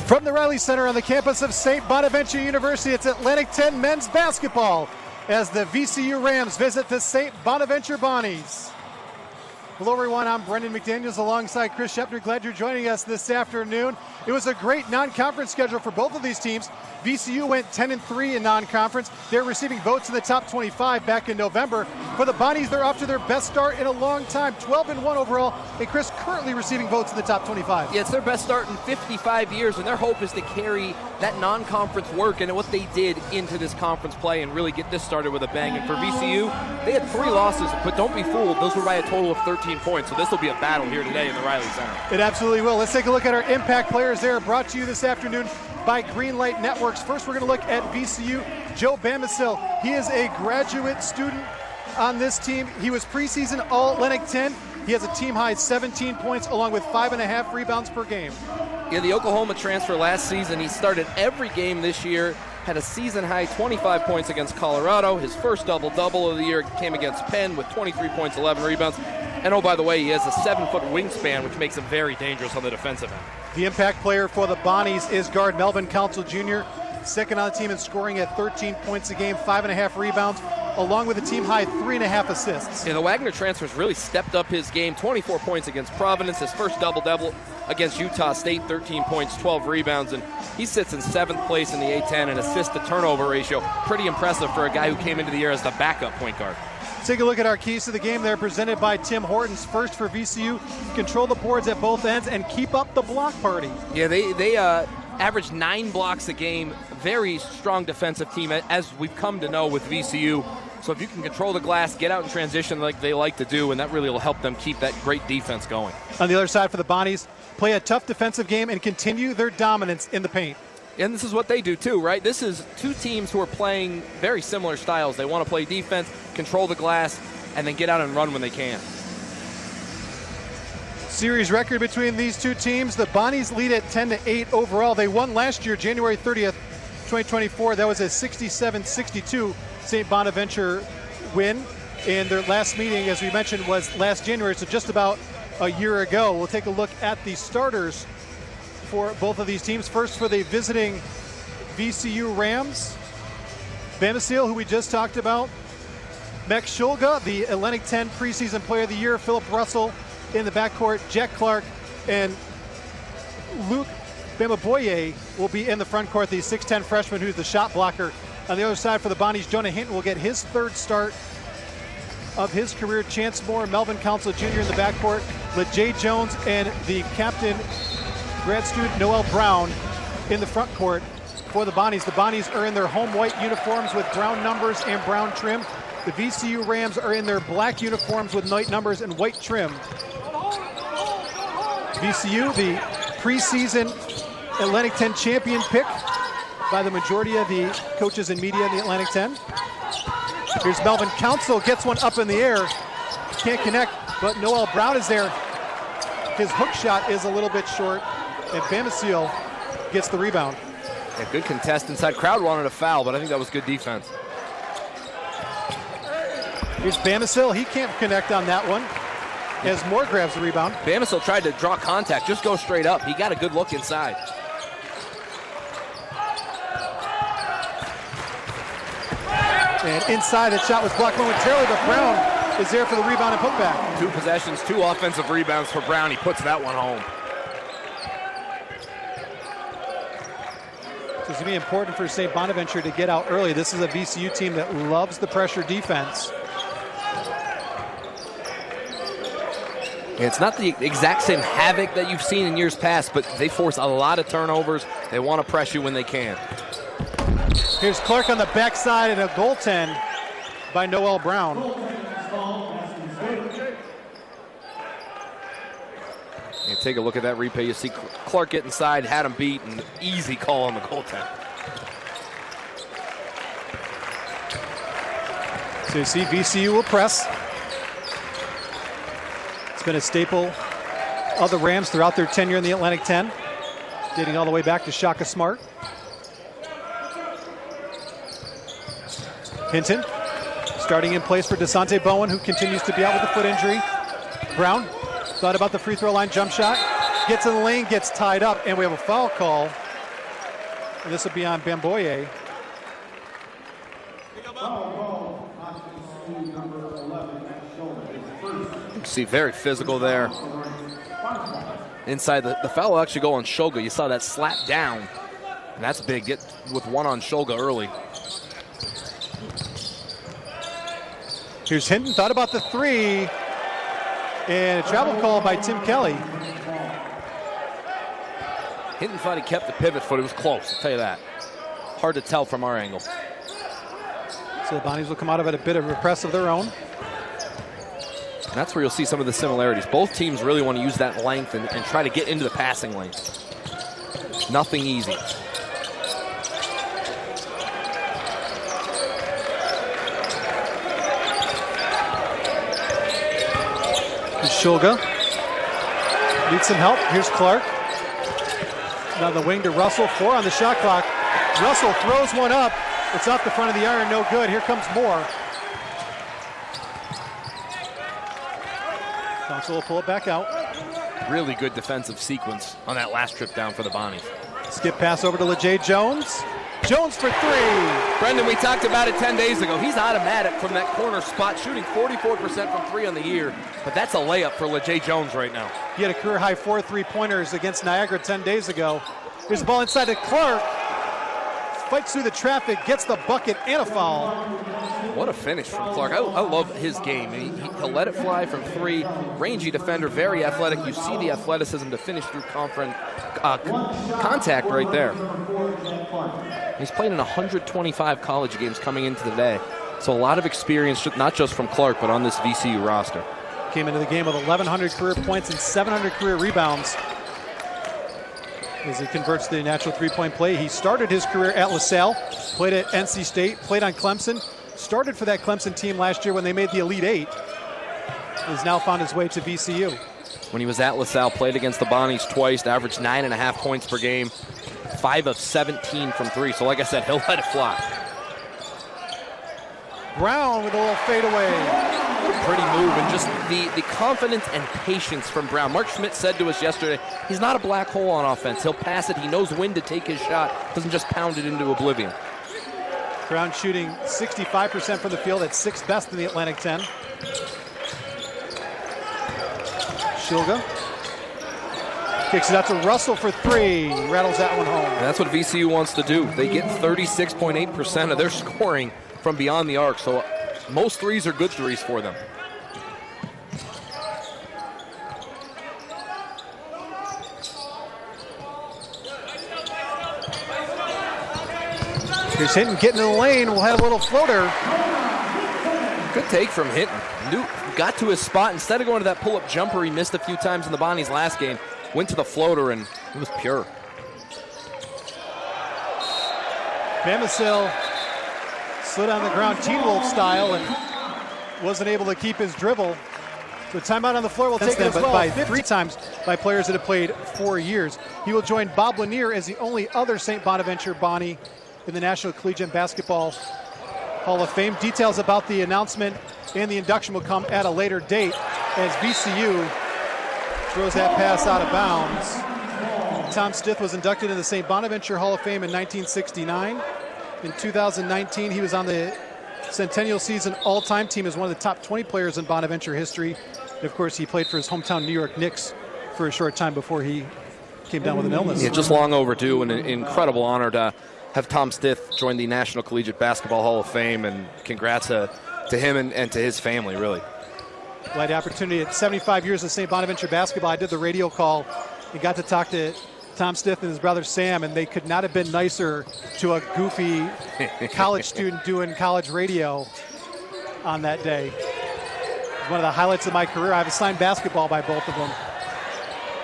From the Riley Center on the campus of St. Bonaventure University, it's Atlantic 10 men's basketball as the VCU Rams visit the St. Bonaventure Bonnies. Hello everyone, I'm Brendan McDaniels alongside Chris Shepner. Glad you're joining us this afternoon. It was a great non-conference schedule for both of these teams. VCU went 10-3 in non-conference. They're receiving votes in the top 25 back in November. For the Bonnies, they're off to their best start in a long time, 12-1 overall. And Chris, currently receiving votes in the top 25. Yeah, it's their best start in 55 years, and their hope is to carry that non-conference work and what they did into this conference play and really get this started with a bang. And for VCU, they had 3 losses, but don't be fooled, those were by a total of 13 points. So this will be a battle here today in the Riley Center. It absolutely will. Let's take a look at our impact players there, brought to you this afternoon by Greenlight Networks. First, we're going to look at VCU. Joe Bamisil. He is a graduate student on this team. He was preseason All-Atlantic 10. He has a team-high 17 points along with 5.5 rebounds per game. Yeah, the Oklahoma transfer last season, he started every game this year, had a season-high 25 points against Colorado. His first double-double of the year came against Penn with 23 points, 11 rebounds. And oh, by the way, he has a 7-foot wingspan, which makes him very dangerous on the defensive end. The impact player for the Bonnies is guard Melvin Jr., second on the team in scoring at 13 points a game, 5.5 rebounds, along with a team-high 3.5 assists. Yeah, the Wagner transfer's really stepped up his game, 24 points against Providence, his first double-double against Utah State, 13 points, 12 rebounds, and he sits in 7th place in the A-10 and assist-to-turnover ratio. Pretty impressive for a guy who came into the year as the backup point guard. Take a look at our keys to the game there, presented by Tim Hortons. First for VCU, control the boards at both ends and keep up the block party. Yeah, they average 9 blocks a game. Very strong defensive team, as we've come to know with VCU. So if you can control the glass, get out in transition like they like to do, and that really will help them keep that great defense going. On the other side for the Bonnies, play a tough defensive game and continue their dominance in the paint. And this is what they do too, right? This is 2 teams who are playing very similar styles. They want to play defense, control the glass, and then get out and run when they can. Series record between these 2 teams, the Bonnies lead at 10-8 overall. They won last year, January 30th, 2024. That was a 67-62 St. Bonaventure win. And their last meeting, as we mentioned, was last January, so just about a year ago. We'll take a look at the starters for both of these teams. First for the visiting VCU Rams, Bamisil, who we just talked about, Max Shulga, the Atlantic 10 preseason player of the year, Phillip Russell in the backcourt, Jack Clark and Luke Bamaboye will be in the front court, the 6'10 freshman who's the shot blocker. On the other side for the Bonnies, Jonah Hinton will get his 3rd start of his career. Chance Moore, Melvin Jr. in the backcourt, LeJay Jones and the captain, grad student Noel Brown in the front court for the Bonnies. The Bonnies are in their home white uniforms with brown numbers and brown trim. The VCU Rams are in their black uniforms with white numbers and white trim. VCU, the preseason Atlantic 10 champion pick by the majority of the coaches and media in the Atlantic 10. Here's Melvin Council, gets one up in the air. Can't connect, but Noel Brown is there. His hook shot is a little bit short, and Bamisil gets the rebound. Yeah, good contest inside. Crowd wanted a foul, but I think that was good defense. Here's Bamisil. He can't connect on that one as Moore grabs the rebound. Bamisil tried to draw contact, just go straight up. He got a good look inside. And inside, that shot was blocked momentarily, but Brown is there for the rebound and putback. 2 possessions, 2 offensive rebounds for Brown. He puts that one home. So it's going to be important for St. Bonaventure to get out early. This is a VCU team that loves the pressure defense. It's not the exact same havoc that you've seen in years past, but they force a lot of turnovers. They want to press you when they can. Here's Clark on the backside and a goaltend by Noel Brown. And take a look at that replay. You see Clark get inside, had him beat, and easy call on the goaltend. So you see VCU will press. It's been a staple of the Rams throughout their tenure in the Atlantic 10, dating all the way back to Shaka Smart. Hinton starting in place for DeSante Bowen, who continues to be out with a foot injury. Brown thought about the free throw line jump shot, gets in the lane, gets tied up, and we have a foul call And this will be on Bamboye. You see, very physical there. Inside, the foul will actually go on Shoga. You saw that slap down, and that's big. Get with one on Shoga early. Here's Hinton, thought about the three, and a travel call by Tim Kelly. Hinton thought he kept the pivot foot. It was close, I'll tell you that. Hard to tell from our angle. So the Bonnies will come out of it a bit of a press of their own. And that's where you'll see some of the similarities. Both teams really want to use that length and try to get into the passing lane. Nothing easy. Shulga needs some help. Here's Clark. Now the wing to Russell. 4 on the shot clock. Russell throws one up. It's off the front of the iron. No good. Here comes Moore. Council will pull it back out. Really good defensive sequence on that last trip down for the Bonnies. Skip pass over to LeJay Jones. Jones for 3. Brendan, we talked about it 10 days ago. He's automatic from that corner spot, shooting 44% from 3 on the year. But that's a layup for LeJay Jones right now. He had a career-high 4 3-pointers against Niagara 10 days ago. Here's the ball inside to Clark. Fights through the traffic, gets the bucket and a foul. What a finish from Clark. I love his game. He'll let it fly from 3. Rangy defender, very athletic. You see the athleticism to finish through contact right there. He's played in 125 college games coming into the day. So a lot of experience, not just from Clark, but on this VCU roster. Came into the game with 1,100 career points and 700 career rebounds. As he converts to the natural three-point play. He started his career at LaSalle, played at NC State, played on Clemson, started for that Clemson team last year when they made the Elite Eight. He's now found his way to VCU. When he was at LaSalle, played against the Bonnies twice, averaged 9.5 points per game, 5 of 17 from 3. So like I said, he'll let it fly. Brown with a little fadeaway. Pretty move, and just the confidence and patience from Brown. Mark Schmidt said to us yesterday, he's not a black hole on offense. He'll pass it. He knows when to take his shot. Doesn't just pound it into oblivion. Brown shooting 65% from the field. That's 6th best in the Atlantic 10. Shulga kicks it out to Russell for 3. Rattles that one home. And that's what VCU wants to do. They get 36.8% of their scoring from beyond the arc. So most threes are good threes for them. Here's Hinton getting in the lane. We'll have a little floater. Good take from Hinton. Got to his spot. Instead of going to that pull-up jumper he missed a few times in the Bonnies last game, went to the floater, and it was pure. Bamisil slid on the ground Teen Wolf style and wasn't able to keep his dribble. The timeout on the floor will take it as well. By 3 times by players that have played 4 years. He will join Bob Lanier as the only other St. Bonaventure Bonnie in the National Collegiate Basketball Hall of Fame. Details about the announcement and the induction will come at a later date as VCU throws that pass out of bounds. Tom Stith was inducted in the St. Bonaventure Hall of Fame in 1969. In 2019, he was on the Centennial Season All-Time team as one of the top 20 players in Bonaventure history. And of course, he played for his hometown New York Knicks for a short time before he came down with an illness. Yeah, just long overdue, and an incredible honor to have Tom Stith join the National Collegiate Basketball Hall of Fame, and congrats to him and to his family, really. I had the opportunity at 75 years of St. Bonaventure basketball. I did the radio call and got to talk to Tom Stith and his brother Sam, and they could not have been nicer to a goofy college student doing college radio on that day. One of the highlights of my career. I have a signed basketball by both of them.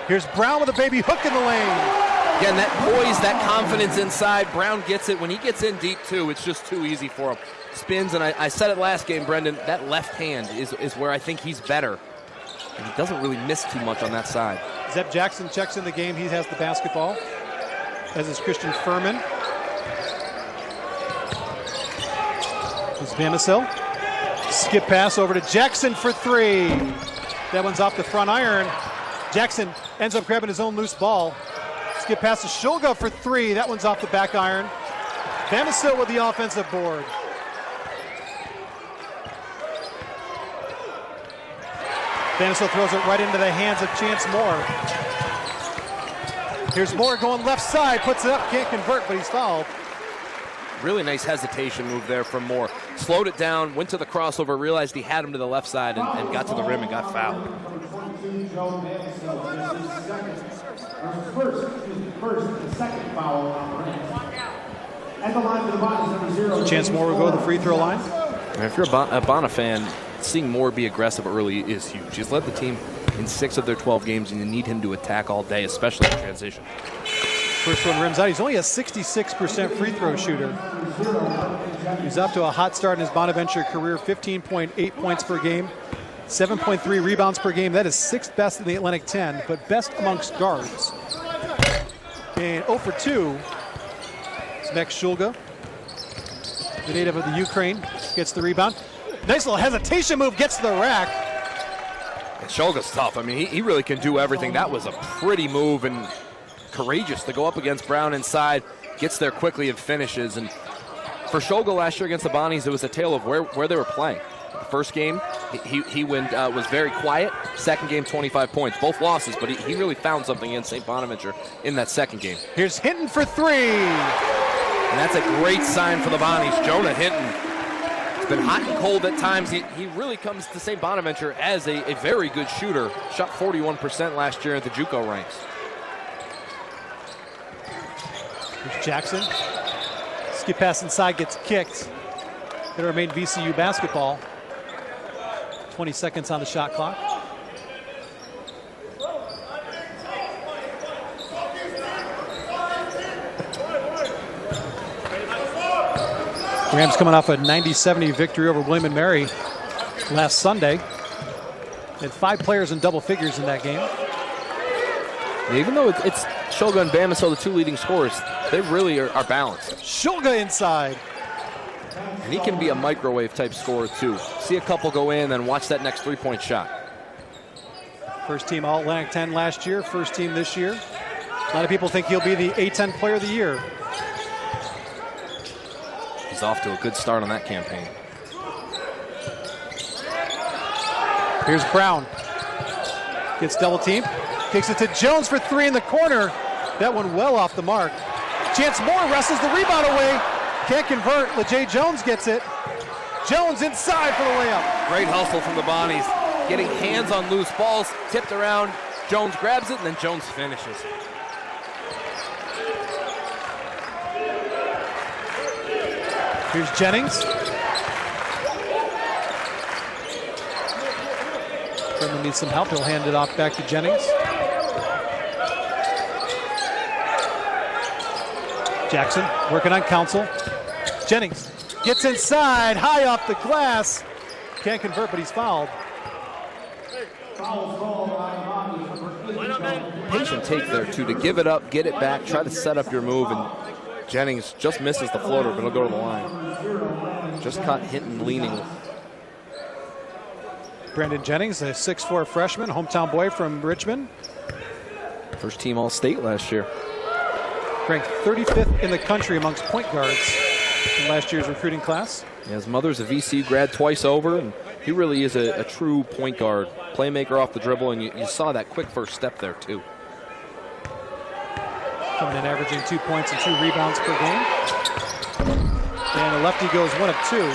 Here's Brown with a baby hook in the lane. Again, that poise, that confidence inside. Brown gets it. When he gets in deep, too, it's just too easy for him. Spins, and I said it last game, Brendan, that left hand is where I think he's better. And he doesn't really miss too much on that side. Zeb Jackson checks in the game. He has the basketball, as is Christian Furman. Here's Bamisil. Skip pass over to Jackson for 3. That one's off the front iron. Jackson ends up grabbing his own loose ball. Skip pass to Shulga for three. That one's off the back iron. Bamisile with the offensive board. Bamisile throws it right into the hands of Chance Moore. Here's Moore going left side, puts it up, can't convert, but he's fouled. Really nice hesitation move there from Moore. Slowed it down, went to the crossover, realized he had him to the left side, and got to the rim and got fouled. Second foul on the rim. At the line for the Bonnies, number 0. Chance Moore will go to the free throw line. And if you're a Bona fan, seeing Moore be aggressive early is huge. He's led the team in 6 of their 12 games, and you need him to attack all day, especially in transition. First one rims out. He's only a 66% free throw shooter. He's off to a hot start in his Bonaventure career, 15.8 points per game, 7.3 rebounds per game. That is 6th best in the Atlantic 10, but best amongst guards. And 0 for 2 is Max Shulga, the native of the Ukraine, gets the rebound. Nice little hesitation move, gets to the rack. And Shulga's tough. I mean, he really can do everything. That was a pretty move and courageous to go up against Brown inside, gets there quickly and finishes. And for Shulga last year against the Bonnies, it was a tale of where they were playing. The first game, he was very quiet. Second game, 25 points. Both losses, but he really found something in St. Bonaventure in that second game. Here's Hinton for three. And that's a great sign for the Bonnies. Jonah Hinton has been hot and cold at times. He really comes to St. Bonaventure as a very good shooter. Shot 41% last year at the JUCO ranks. Here's Jackson. Skip pass inside, gets kicked. It'll remain VCU basketball. 20 seconds on the shot clock. Rams coming off a 90-70 victory over William & Mary last Sunday. They had 5 players in double figures in that game. Even though it's Shulga and Bamisile, the 2 leading scorers, they really are balanced. Shulga inside. And he can be a microwave type scorer too. See a couple go in, then watch that next 3-point shot. First team All-Atlantic 10 last year, first team this year. A lot of people think he'll be the A-10 player of the year. He's off to a good start on that campaign. Here's Brown. Gets double teamed. Kicks it to Jones for 3 in the corner. That one well off the mark. Chance Moore wrestles the rebound away. Can't convert. LeJay Jones gets it. Jones inside for the layup. Great hustle from the Bonnies. Getting hands on loose balls, tipped around. Jones grabs it, and then Jones finishes. Here's Jennings. Brendan needs some help. He'll hand it off back to Jennings. Jackson working on Council. Jennings gets inside, high off the glass. Can't convert, but he's fouled. Patient take there, too, to give it up, get it back, try to set up your move, and Jennings just misses the floater, but he'll go to the line. Just caught Hinton leaning. Brandon Jennings, a 6'4 freshman, hometown boy from Richmond. First team All-State last year. Ranked 35th in the country amongst point guards in last year's recruiting class. Yeah, his mother's a VCU grad twice over, and he really is a true point guard. Playmaker off the dribble, and you saw that quick first step there, too. Coming in averaging 2 points and 2 rebounds per game. And the lefty goes 1 of 2.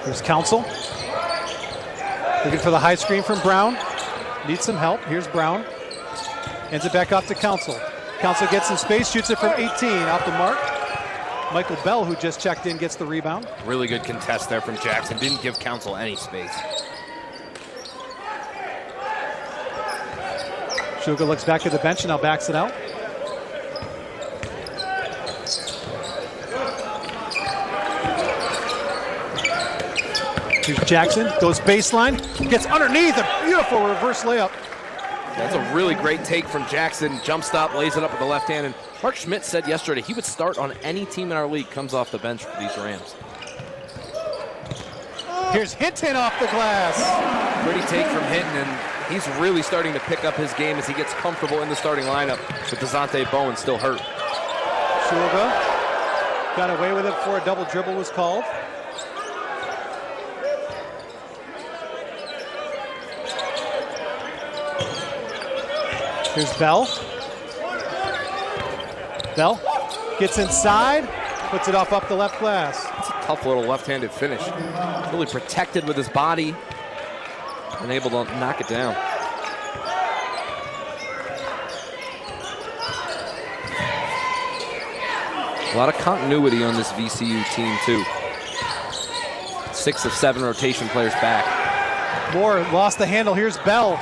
Here's Council. Looking for the high screen from Brown. Needs some help. Here's Brown. Hands it back off to Council. Council gets some space, shoots it from 18 off the mark. Michael Bell, who just checked in, gets the rebound. Really good contest there from Jackson. Didn't give Council any space. Shulga looks back at the bench and now backs it out. Here's Jackson, goes baseline, gets underneath, a beautiful reverse layup. That's a really great take from Jackson. Jump stop, lays it up with the left hand. And Mark Schmidt said yesterday he would start on any team in our league comes off the bench for these Rams. Here's Hinton off the glass. Pretty take from Hinton, and he's really starting to pick up his game as he gets comfortable in the starting lineup with DeZonte Bowen still hurt. Shulga got away with it before a double dribble was called. Here's Bell. Bell gets inside, puts it off up the left glass. It's a tough little left-handed finish. Really protected with his body and able to knock it down. A lot of continuity on this VCU team, too. 6 of 7 rotation players back. Moore lost the handle. Here's Bell.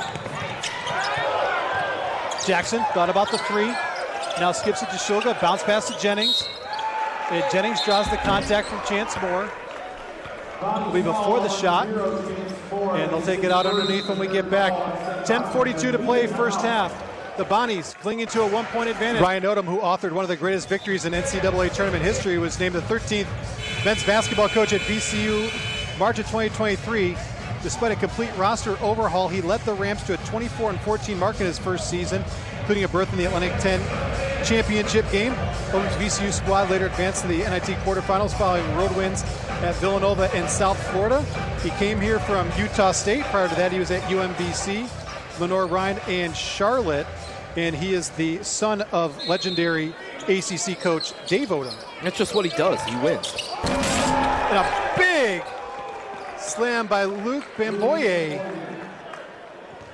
Jackson thought about the three. Now skips it to Shulga. Bounce pass to Jennings. And Jennings draws the contact from Chance Moore. It'll be before the shot. And they'll take it out underneath when we get back. 10:42 to play first half. The Bonnies clinging to a 1-point advantage. Ryan Odom, who authored one of the greatest victories in NCAA tournament history, was named the 13th men's basketball coach at VCU March of 2023. Despite a complete roster overhaul, he led the Rams to a 24-14 mark in his first season, including a berth in the Atlantic 10 championship game. Odom's VCU squad later advanced to the NIT quarterfinals following road wins at Villanova and South Florida. He came here from Utah State. Prior to that, he was at UMBC, Lenore Ryan, and Charlotte. And he is the son of legendary ACC coach Dave Odom. That's just what he does. He wins. And a big slam by Luke Bamboye.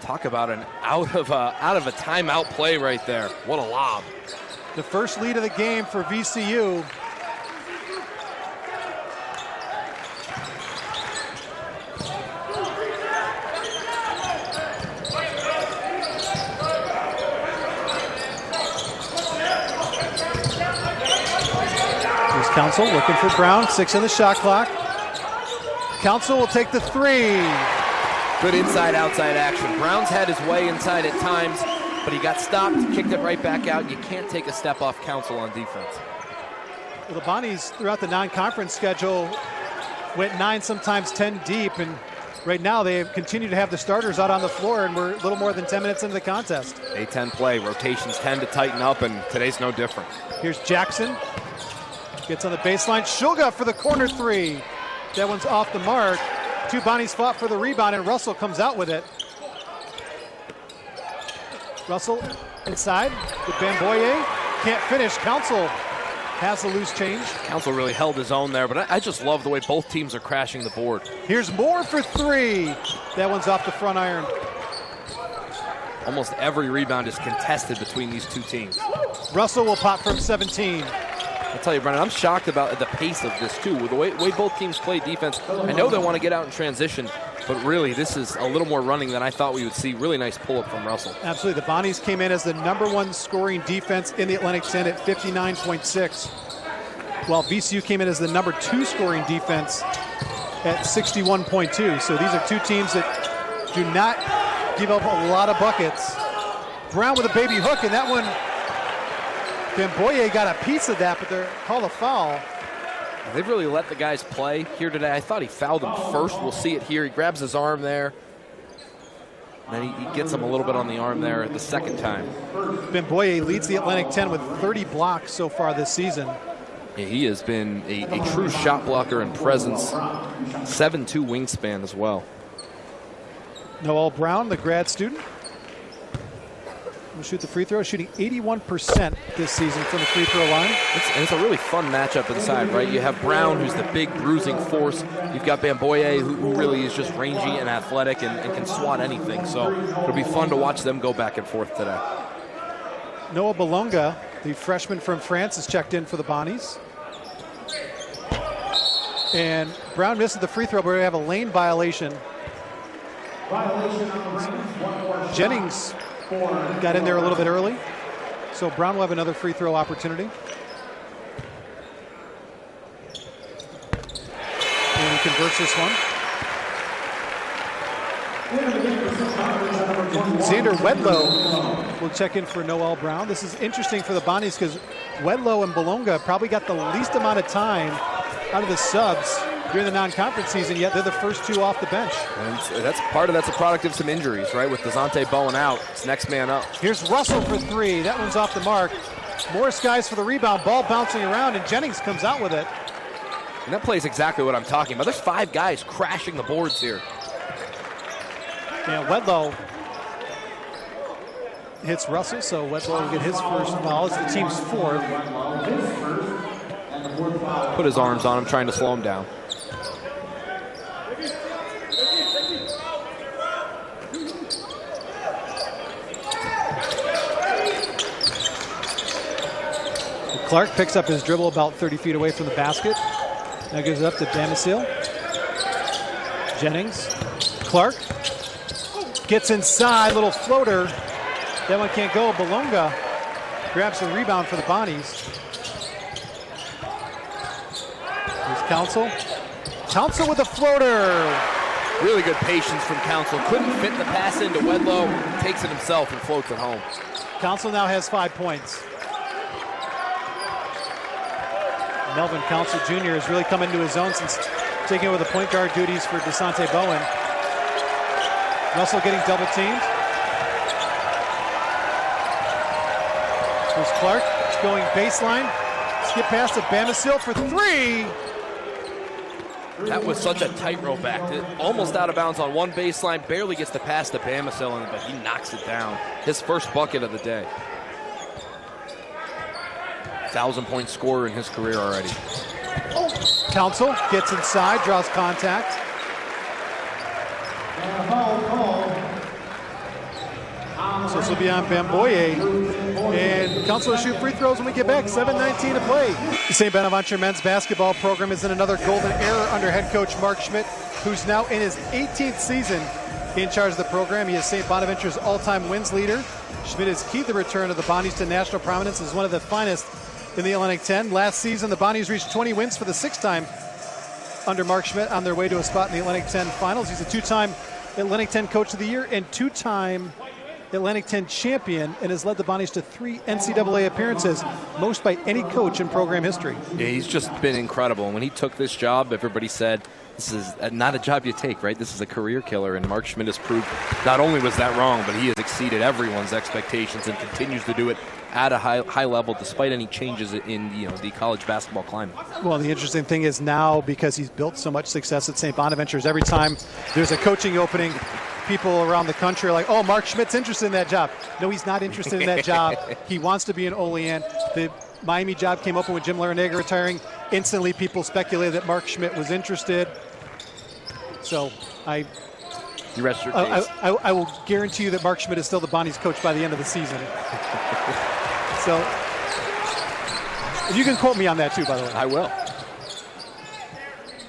Talk about an out of a timeout play right there. What a lob. The first lead of the game for VCU. Here's Council looking for Brown. 6 on the shot clock. Council will take the three. Good inside-outside action. Brown's had his way inside at times, but he got stopped, kicked it right back out. You can't take a step off Council on defense. Well, the Bonnies throughout the non-conference schedule went 9, sometimes 10 deep, and right now they continue to have the starters out on the floor, and we're a little more than 10 minutes into the contest. A-10 play. Rotations tend to tighten up, and today's no different. Here's Jackson. Gets on the baseline. Shulga for the corner three. That one's off the mark. Two Bonnies fought for the rebound, and Russell comes out with it. Russell inside with Bamboye. Can't finish. Council has the loose change. Council really held his own there, but I just love the way both teams are crashing the board. Here's Moore for three. That one's off the front iron. Almost every rebound is contested between these two teams. Russell will pop from 17. I'll tell you, Brennan, I'm shocked about the pace of this, too. With the way both teams play defense, I know they want to get out in transition, but really, this is a little more running than I thought we would see. Really nice pull-up from Russell. Absolutely. The Bonnies came in as the #1 scoring defense in the Atlantic 10 at 59.6, while VCU came in as the #2 scoring defense at 61.2. So these are two teams that do not give up a lot of buckets. Brown with a baby hook, and that one, Bamboye got a piece of that, but they're called a foul. They've really let the guys play here today. I thought he fouled him first. We'll see it here. He grabs his arm there. And then he gets him a little bit on the arm there the second time. Bamboye leads the Atlantic 10 with 30 blocks so far this season. Yeah, he has been a true shot blocker and presence. 7'2" wingspan as well. Noel Brown, the grad student, will shoot the free throw, shooting 81% this season from the free throw line. It's a really fun matchup inside, right? You have Brown, who's the big bruising force. You've got Bamboye, who really is just rangy and athletic and can swat anything. So it'll be fun to watch them go back and forth today. Noah Belonga, the freshman from France, is checked in for the Bonnies. And Brown misses the free throw, but we have a lane violation. Jennings got in there a little bit early, so Brown will have another free throw opportunity. And he converts this one. Xander Wedlow will check in for Noel Brown. This is interesting for the Bonnies because Wedlow and Bolonga probably got the least amount of time out of the subs during the non-conference season, yet they're the first two off the bench. And that's a product of some injuries, right? With DeSante Bowen out, it's next man up. Here's Russell for three. That one's off the mark. Morris Guys for the rebound. Ball bouncing around, and Jennings comes out with it. And that plays exactly what I'm talking about. There's 5 guys crashing the boards here. Yeah, Wedlow hits Russell, so Wedlow will get his first foul. It's the team's fourth. Put his arms on him, trying to slow him down. Clark picks up his dribble about 30 feet away from the basket. Now gives it up to Damasil. Jennings. Clark gets inside, little floater. That one can't go. Bolonga grabs the rebound for the Bonnies. Here's Council. Council with the floater. Really good patience from Council. Couldn't fit the pass into Wedlow. Takes it himself and floats it home. Council now has 5 points. Melvin Council Jr. has really come into his own since taking over the point guard duties for DeSante Bowen. Russell getting double teamed. Here's Clark going baseline. Skip pass to Bamasil for three. That was such a tightrope act. Almost out of bounds on one baseline. Barely gets the pass to Bamasil, but he knocks it down. His first bucket of the day. 1,000-point scorer in his career already. Council gets inside, draws contact. So this will be on Bamboye. And Council will shoot free throws when we get back. 7:19 to play. The St. Bonaventure men's basketball program is in another golden era under head coach Mark Schmidt, who's now in his 18th season in charge of the program. He is St. Bonaventure's all-time wins leader. Schmidt has keyed the return of the Bonnies to national prominence as one of the finest in the Atlantic 10. Last season, the Bonnies reached 20 wins for the 6th time under Mark Schmidt on their way to a spot in the Atlantic 10 finals. He's a 2-time Atlantic 10 Coach of the Year and 2-time Atlantic 10 champion, and has led the Bonnies to 3 NCAA appearances, most by any coach in program history. Yeah, he's just been incredible. And when he took this job, everybody said, this is not a job you take, right? This is a career killer, and Mark Schmidt has proved not only was that wrong, but he has exceeded everyone's expectations and continues to do it at a high level despite any changes in the college basketball climate. Well, the interesting thing is now, because he's built so much success at St. Bonaventure's, every time there's a coaching opening, people around the country are like, oh, Mark Schmidt's interested in that job. No, he's not interested in that job. He wants to be an Olean. The Miami job came open with Jim Larinaga retiring. Instantly, people speculated that Mark Schmidt was interested. So you rest your case. I will guarantee you that Mark Schmidt is still the Bonnies coach by the end of the season. So you can quote me on that too, by the way. I will.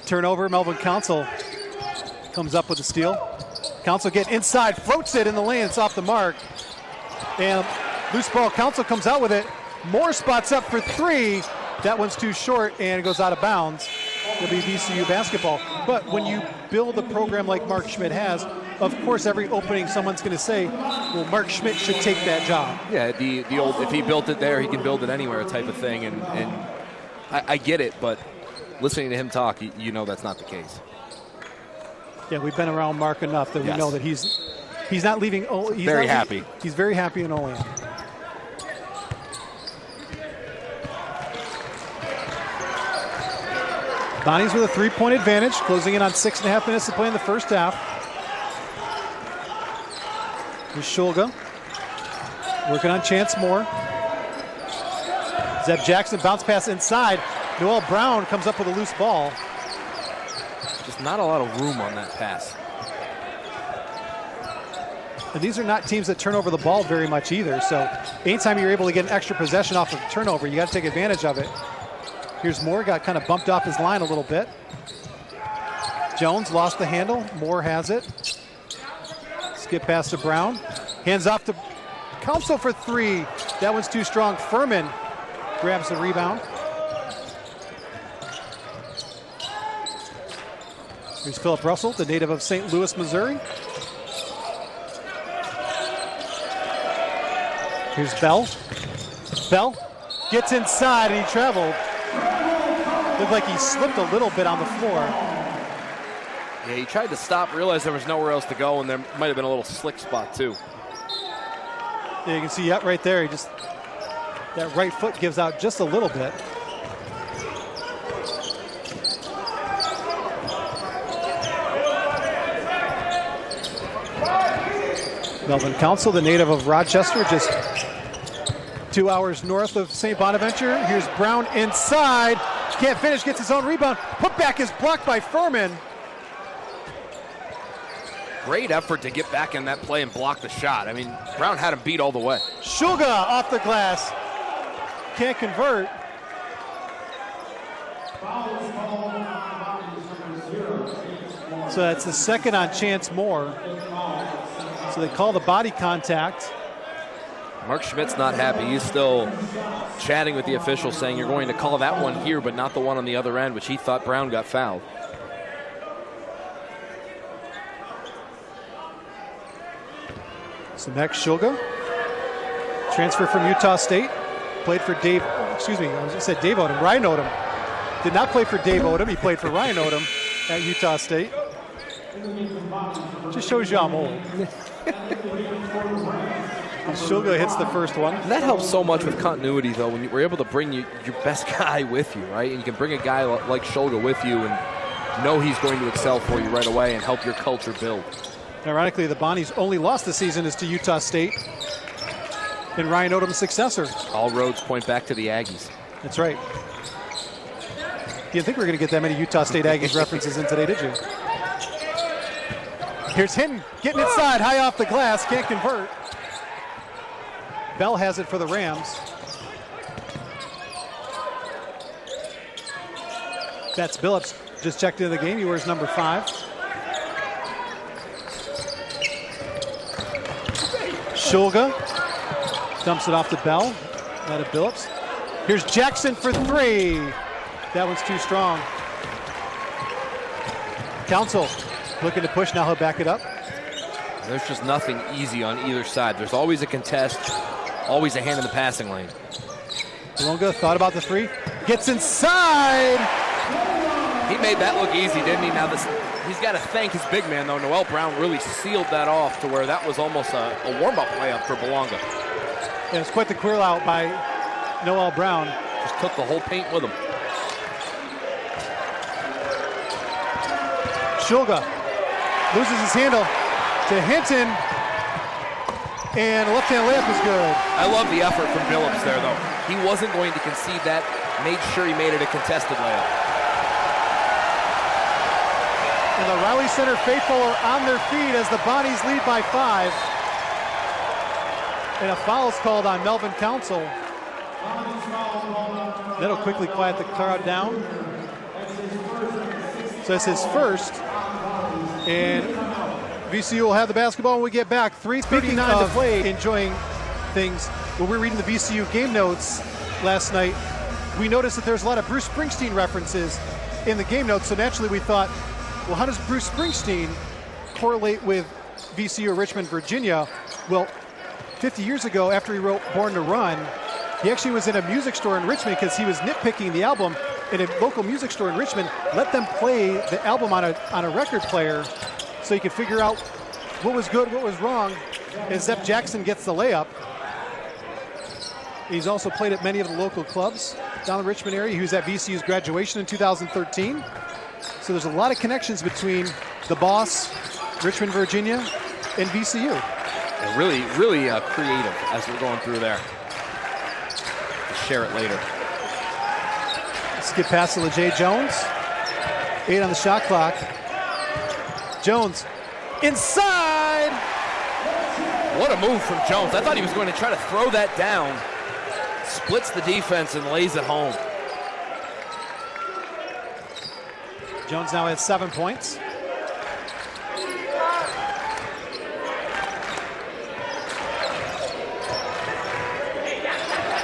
Turnover, Melvin Council comes up with the steal. Council get inside, floats it in the lane, it's off the mark. And loose ball, Council comes out with it. Moore spots up for three. That one's too short and it goes out of bounds. It'll be VCU basketball. But when you build a program like Mark Schmidt has, of course every opening someone's going to say, well, Mark Schmidt should take that job. Yeah, the old, if he built it there, he can build it anywhere type of thing. And I get it, but listening to him talk, you know that's not the case. Yeah, we've been around Mark enough that we know that he's not leaving. He's very happy. He's very happy in Olean. Bonnies with a 3-point advantage, closing in on 6.5 minutes to play in the first half. Here's Shulga working on Chance Moore. Zeb Jackson bounce pass inside. Noel Brown comes up with a loose ball. Just not a lot of room on that pass. And these are not teams that turn over the ball very much either. So anytime you're able to get an extra possession off of turnover, you got to take advantage of it. Here's Moore, got kind of bumped off his line a little bit. Jones lost the handle. Moore has it. Skip pass to Brown. Hands off to Council for three. That one's too strong. Furman grabs the rebound. Here's Phillip Russell, the native of St. Louis, Missouri. Here's Bell. Bell gets inside and he traveled. Looked like he slipped a little bit on the floor. Yeah, he tried to stop, realized there was nowhere else to go, and there might have been a little slick spot too. Yeah, you can see right there, he just, that right foot gives out just a little bit. Melvin Council, the native of Rochester, just 2 hours north of St. Bonaventure. Here's Brown inside. Can't finish, gets his own rebound. Putback is blocked by Furman. Great effort to get back in that play and block the shot. I mean, Brown had him beat all the way. Shulga off the glass. Can't convert. So that's the second on Chance Moore. So they call the body contact. Mark Schmidt's not happy. He's still chatting with the officials saying you're going to call that one here, but not the one on the other end, which he thought Brown got fouled. So next, Shulga. Transfer from Utah State. Played for Dave, excuse me, I said Dave Odom. Ryan Odom. Did not play for Dave Odom. He played for Ryan Odom at Utah State. Just shows you I'm old. Shulga hits the first one. And that helps so much with continuity, though, when we're able to bring your best guy with you, right? And you can bring a guy like Shulga with you and know he's going to excel for you right away and help your culture build. Ironically, the Bonnies' only loss this season is to Utah State and Ryan Odom's successor. All roads point back to the Aggies. That's right. You didn't think we were going to get that many Utah State Aggies references in today, did you? Here's Hinton getting inside, high off the glass, can't convert. Bell has it for the Rams. That's Phillips, just checked into the game. He wears number 5. Shulga dumps it off to Bell. Out of Phillips. Here's Jackson for 3. That one's too strong. Council looking to push, now he'll back it up. There's just nothing easy on either side. There's always a contest, always a hand in the passing lane. Longa thought about the 3. Gets inside. He made that look easy, didn't he? Now he's got to thank his big man, though. Noel Brown really sealed that off to where that was almost a warm-up layup for Belonga. And it's quite the clear out by Noel Brown. Just took the whole paint with him. Shulga loses his handle to Hinton, and a left-hand layup is good. I love the effort from Phillips there, though. He wasn't going to concede that, made sure he made it a contested layup. And the Riley Center faithful are on their feet as the Bonnies lead by 5. And a foul is called on Melvin Council. That'll quickly quiet the crowd down. So that's his first. And VCU will have the basketball when we get back. 3:39 to play. Enjoying things. When we were reading the VCU game notes last night, we noticed that there's a lot of Bruce Springsteen references in the game notes. So naturally we thought, well, how does Bruce Springsteen correlate with VCU Richmond, Virginia? Well, 50 years ago, after he wrote Born to Run, he actually was in a music store in Richmond because he was nitpicking the album, and a local music store in Richmond let them play the album on a record player so you could figure out what was good, what was wrong. And Zep Jackson gets the layup. He's also played at many of the local clubs down in the Richmond area. He was at VCU's graduation in 2013. So there's a lot of connections between the boss, Richmond, Virginia, and VCU. And really creative as we're going through there. We'll share it later. Let's get past to LeJay Jones. 8 on the shot clock. Jones inside. What a move from Jones. I thought he was going to try to throw that down. Splits the defense and lays it home. Jones now has 7 points.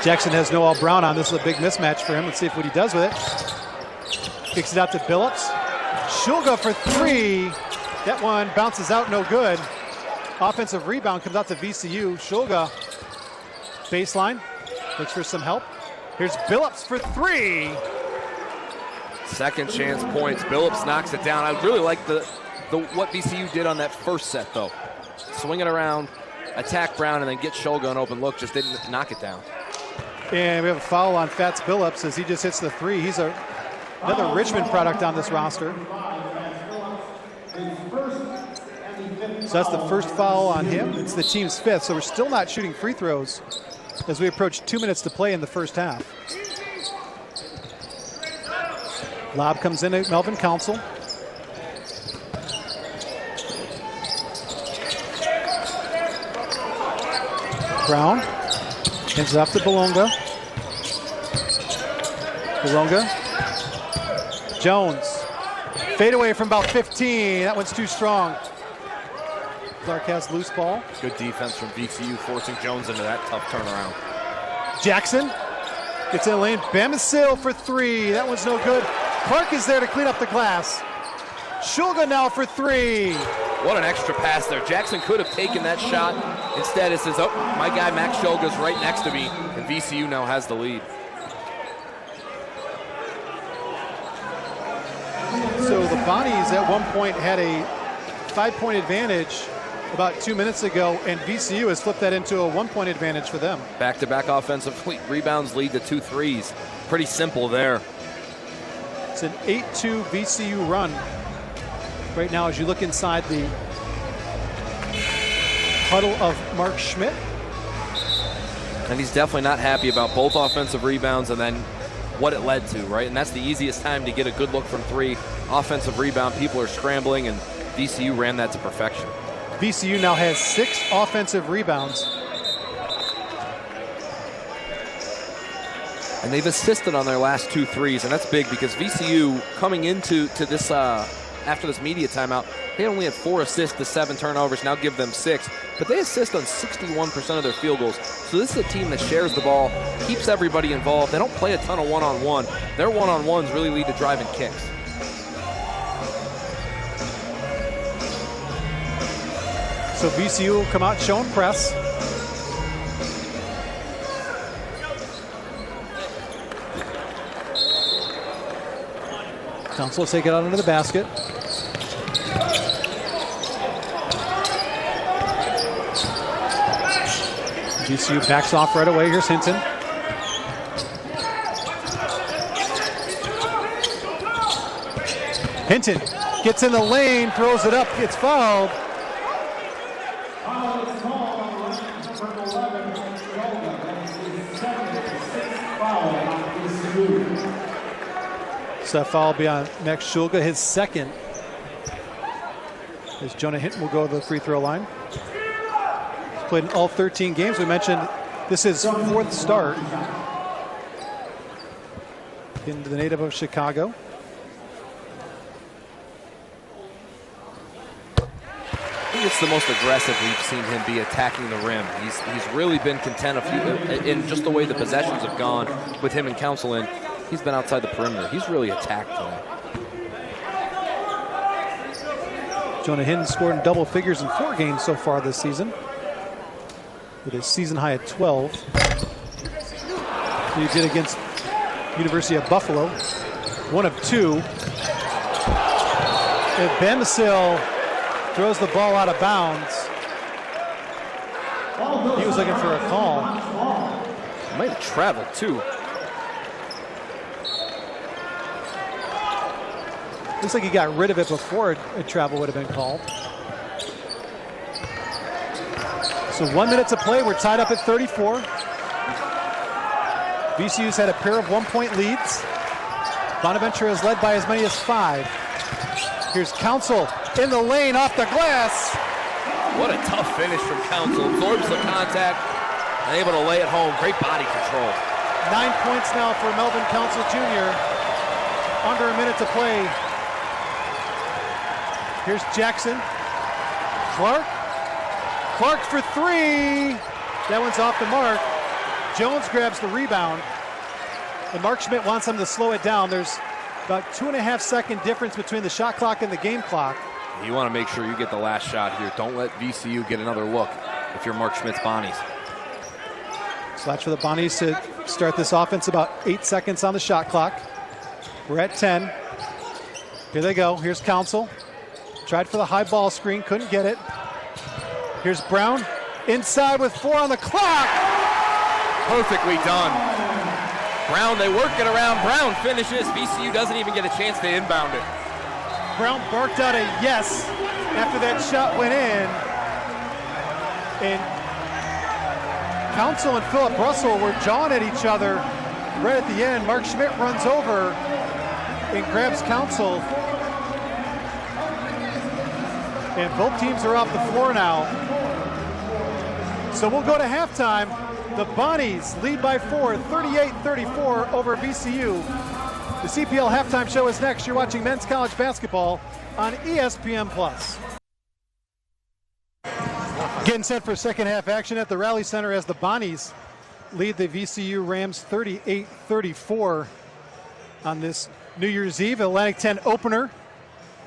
Jackson has Noel Brown on. This is a big mismatch for him. Let's see what he does with it. Kicks it out to Phillips. Shulga for 3. That one bounces out, no good. Offensive rebound comes out to VCU. Shulga Baseline, looks for some help. Here's Phillips for three. Second chance points. Phillips knocks it down. I really like what VCU did on that first set, though. Swing it around, attack Brown, and then get Shulga an open look. Just didn't knock it down. And we have a foul on Fats Phillips as he just hits the three. He's another Richmond product on this roster. So that's the first foul on him. It's the team's fifth, so we're still not shooting free throws as we approach 2 minutes to play in the first half. Lob comes in at Melvin Council. Brown hands it off to Bolonga. Jones. Fade away from about 15. That one's too strong. Clark has loose ball. Good defense from VCU, forcing Jones into that tough turnaround. Jackson gets in the lane. Bonaventure for three. That one's no good. Clark is there to clean up the glass. Shulga now for three. What an extra pass there. Jackson could have taken that shot. Instead, it says, oh, my guy Max Shulga's right next to me, and VCU now has the lead. So the Bonnies at one point had a 5-point advantage about 2 minutes ago, and VCU has flipped that into a 1-point advantage for them. Back-to-back offensive rebounds lead to 2 threes. Pretty simple there. It's an 8-2 VCU run right now as you look inside the huddle of Mark Schmidt. And he's definitely not happy about both offensive rebounds and then what it led to, right? And that's the easiest time to get a good look from three. Offensive rebound, people are scrambling, and VCU ran that to perfection. VCU now has 6 offensive rebounds. And they've assisted on their last 2 threes, and that's big because VCU coming into this after this media timeout, they only had 4 assists to 7 turnovers. Now give them 6, but they assist on 61% of their field goals. So this is a team that shares the ball, keeps everybody involved. They don't play a ton of one-on-one. Their one-on-ones really lead to driving kicks. So VCU will come out showing press. Council will take it out into the basket. VCU backs off right away. Here's Hinton. Hinton gets in the lane, throws it up, gets fouled. So that foul will be on Max Shulga, his second. As Jonah Hinton will go to the free throw line. He's played in all 13 games. We mentioned this is his 4th start into the native of Chicago. I think it's the most aggressive we've seen him be attacking the rim. He's really been content in just the way the possessions have gone with him and Council in. He's been outside the perimeter. He's really attacked today. Jonah Hinton scored in double figures in 4 games so far this season, with his season high at 12. He did against University of Buffalo, 1 of 2. And Bonaventure throws the ball out of bounds. He was looking for a call. Might have traveled too. Looks like he got rid of it before a travel would have been called. So 1 minute to play. We're tied up at 34. VCU's had a pair of 1-point leads. Bonaventure is led by as many as 5. Here's Council in the lane off the glass. What a tough finish from Council. Absorbs the contact and able to lay it home. Great body control. 9 points now for Melvin Council Jr. Under a minute to play. Here's Jackson. Clark for 3. That one's off the mark. Jones grabs the rebound. And Mark Schmidt wants him to slow it down. There's about 2.5-second difference between the shot clock and the game clock. You want to make sure you get the last shot here. Don't let VCU get another look if you're Mark Schmidt's Bonnies. Watch for the Bonnies to start this offense. About 8 seconds on the shot clock. We're at 10. Here they go. Here's Council. Tried for the high ball screen, couldn't get it. Here's Brown. Inside with 4 on the clock. Perfectly done. Brown, they work it around. Brown finishes. VCU doesn't even get a chance to inbound it. Brown barked out a yes after that shot went in. And Council and Phillip Russell were jawing at each other right at the end. Mark Schmidt runs over and grabs Council. And both teams are off the floor now. So we'll go to halftime. The Bonnies lead by 4, 38-34 over VCU. The CPL halftime show is next. You're watching men's college basketball on ESPN+. Getting set for second half action at the Rally Center as the Bonnies lead the VCU Rams 38-34 on this New Year's Eve Atlantic 10 opener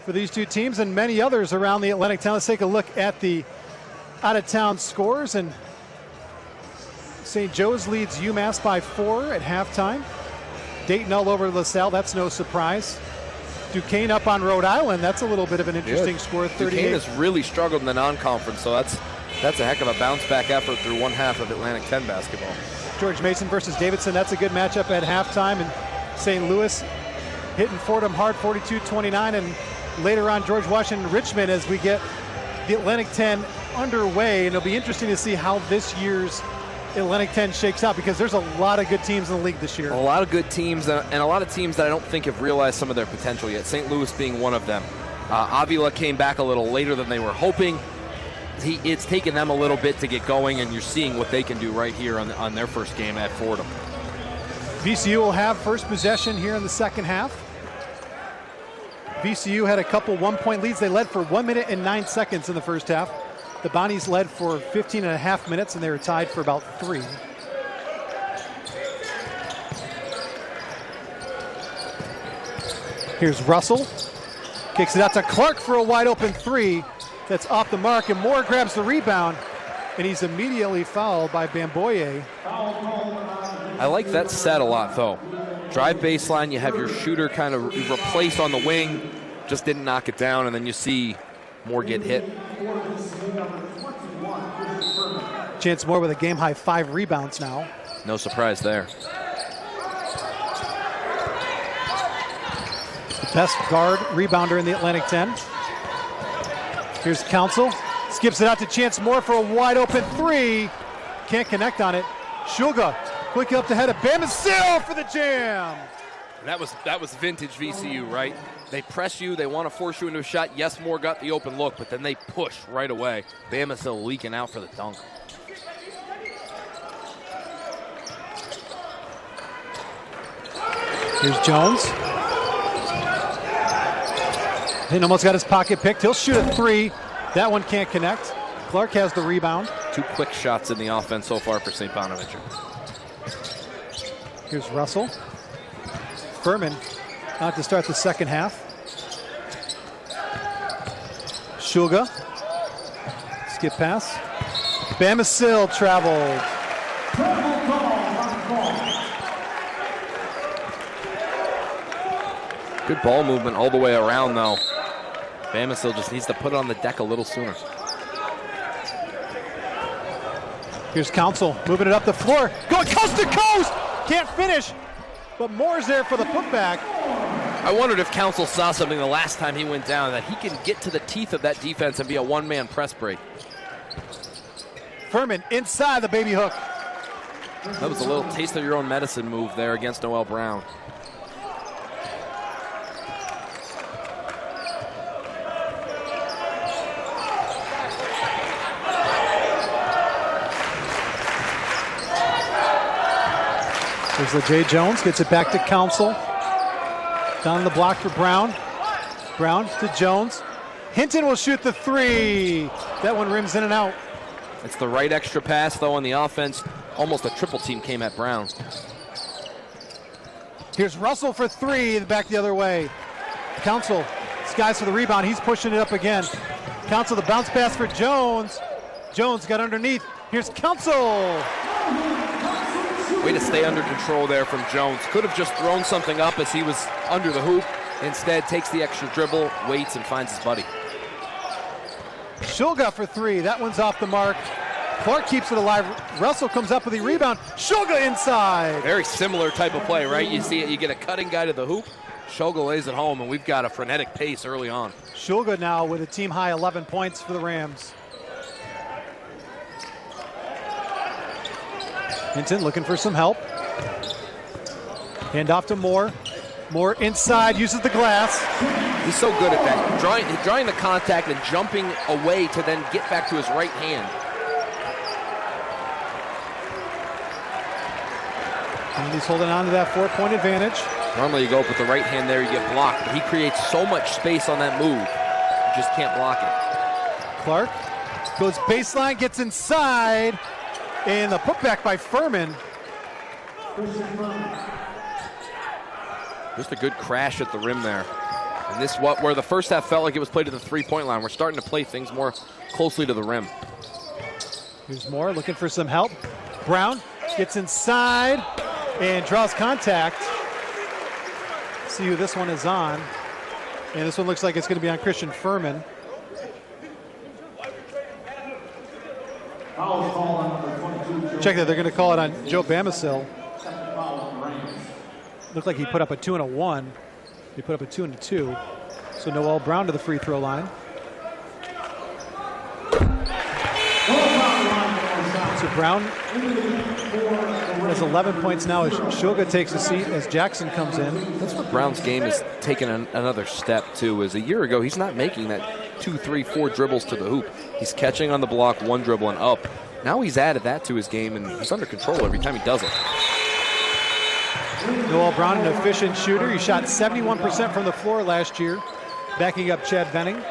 for these two teams and many others around the Atlantic 10. Let's take a look at the out-of-town scores. And St. Joe's leads UMass by 4 at halftime. Dayton all over LaSalle, that's no surprise. Duquesne up on Rhode Island, that's a little bit of an interesting score, 38. Duquesne has really struggled in the non-conference, so that's a heck of a bounce-back effort through one half of Atlantic 10 basketball. George Mason versus Davidson, that's a good matchup at halftime. And St. Louis hitting Fordham hard, 42-29. And later on, George Washington Richmond as we get the Atlantic 10 underway. And it'll be interesting to see how this year's Atlantic 10 shakes out because there's a lot of good teams in the league this year. A lot of good teams and a lot of teams that I don't think have realized some of their potential yet. St. Louis being one of them. Avila came back a little later than they were hoping. It's taken them a little bit to get going, and you're seeing what they can do right here on their first game at Fordham. VCU will have first possession here in the second half. VCU had a couple one-point leads. They led for 1 minute and 9 seconds in the first half. The Bonnies led for 15 and a half minutes, and they were tied for about 3. Here's Russell. Kicks it out to Clark for a wide open 3. That's off the mark, and Moore grabs the rebound, and he's immediately fouled by Bamboye. I like that set a lot, though. Drive baseline, you have your shooter kind of replaced on the wing, just didn't knock it down, and then you see Moore get hit. Chance Moore with a game-high 5 rebounds now. No surprise there. The best guard rebounder in the Atlantic 10. Here's Council. Skips it out to Chance Moore for a wide open 3. Can't connect on it. Shulga quick up the head of Bonaventure for the jam. That was vintage VCU, right? They press you, they want to force you into a shot. Yes, Moore got the open look, but then they push right away. Bonaventure leaking out for the dunk. Here's Jones. He almost got his pocket picked. He'll shoot a 3. That one can't connect. Clark has the rebound. 2 quick shots in the offense so far for St. Bonaventure. Here's Russell. Furman out to start the second half. Shulga. Skip pass. Bonaventure traveled. Good ball movement all the way around, though. Bonaventure just needs to put it on the deck a little sooner. Here's Council moving it up the floor. Going coast to coast! Can't finish, but Moore's there for the putback. I wondered if Council saw something the last time he went down, that he can get to the teeth of that defense and be a one-man press break. Furman inside the baby hook. That was a little taste of your own medicine move there against Noel Brown. There's LeJay Jones, gets it back to Council. Down the block for Brown. Brown to Jones. Hinton will shoot the 3. That one rims in and out. It's the right extra pass, though, on the offense. Almost a triple team came at Brown. Here's Russell for 3, back the other way. Council skies for the rebound. He's pushing it up again. Council, the bounce pass for Jones. Jones got underneath. Here's Council. Way to stay under control there from Jones. Could have just thrown something up as he was under the hoop. Instead, takes the extra dribble, waits, and finds his buddy. Shulga for three. That one's off the mark. Clark keeps it alive. Russell comes up with the rebound. Shulga inside. Very similar type of play, right? You see it, you get a cutting guy to the hoop. Shulga lays it home, and we've got a frenetic pace early on. Shulga now with a team high 11 points for the Rams. Hinton looking for some help. Hand off to Moore. Moore inside, uses the glass. He's so good at that. Drawing the contact and jumping away to then get back to his right hand. And he's holding on to that 4-point advantage. Normally you go up with the right hand there, you get blocked, but he creates so much space on that move, you just can't block it. Clark goes baseline, gets inside, and the putback by Furman. Just a good crash at the rim there. And this where the first half felt like it was played to the three-point line. We're starting to play things more closely to the rim. Here's Moore looking for some help. Brown gets inside and draws contact. See who this one is on. And this one looks like it's going to be on Christian Furman. Check that, they're going to call it on Joe Bamisil. Looked like he put up a 2 and a 1. He put up a 2 and a 2. So Noel Brown to the free throw line. So Brown has 11 points now as Shulga takes a seat as Jackson comes in. That's where Brown's game is taking another step too. As a year ago, he's not making that 2, 3, 4 dribbles to the hoop. He's catching on the block, 1 dribble and up. Now he's added that to his game, and he's under control every time he does it. Noel Brown, an efficient shooter. He shot 71% from the floor last year, backing up Chad Venning.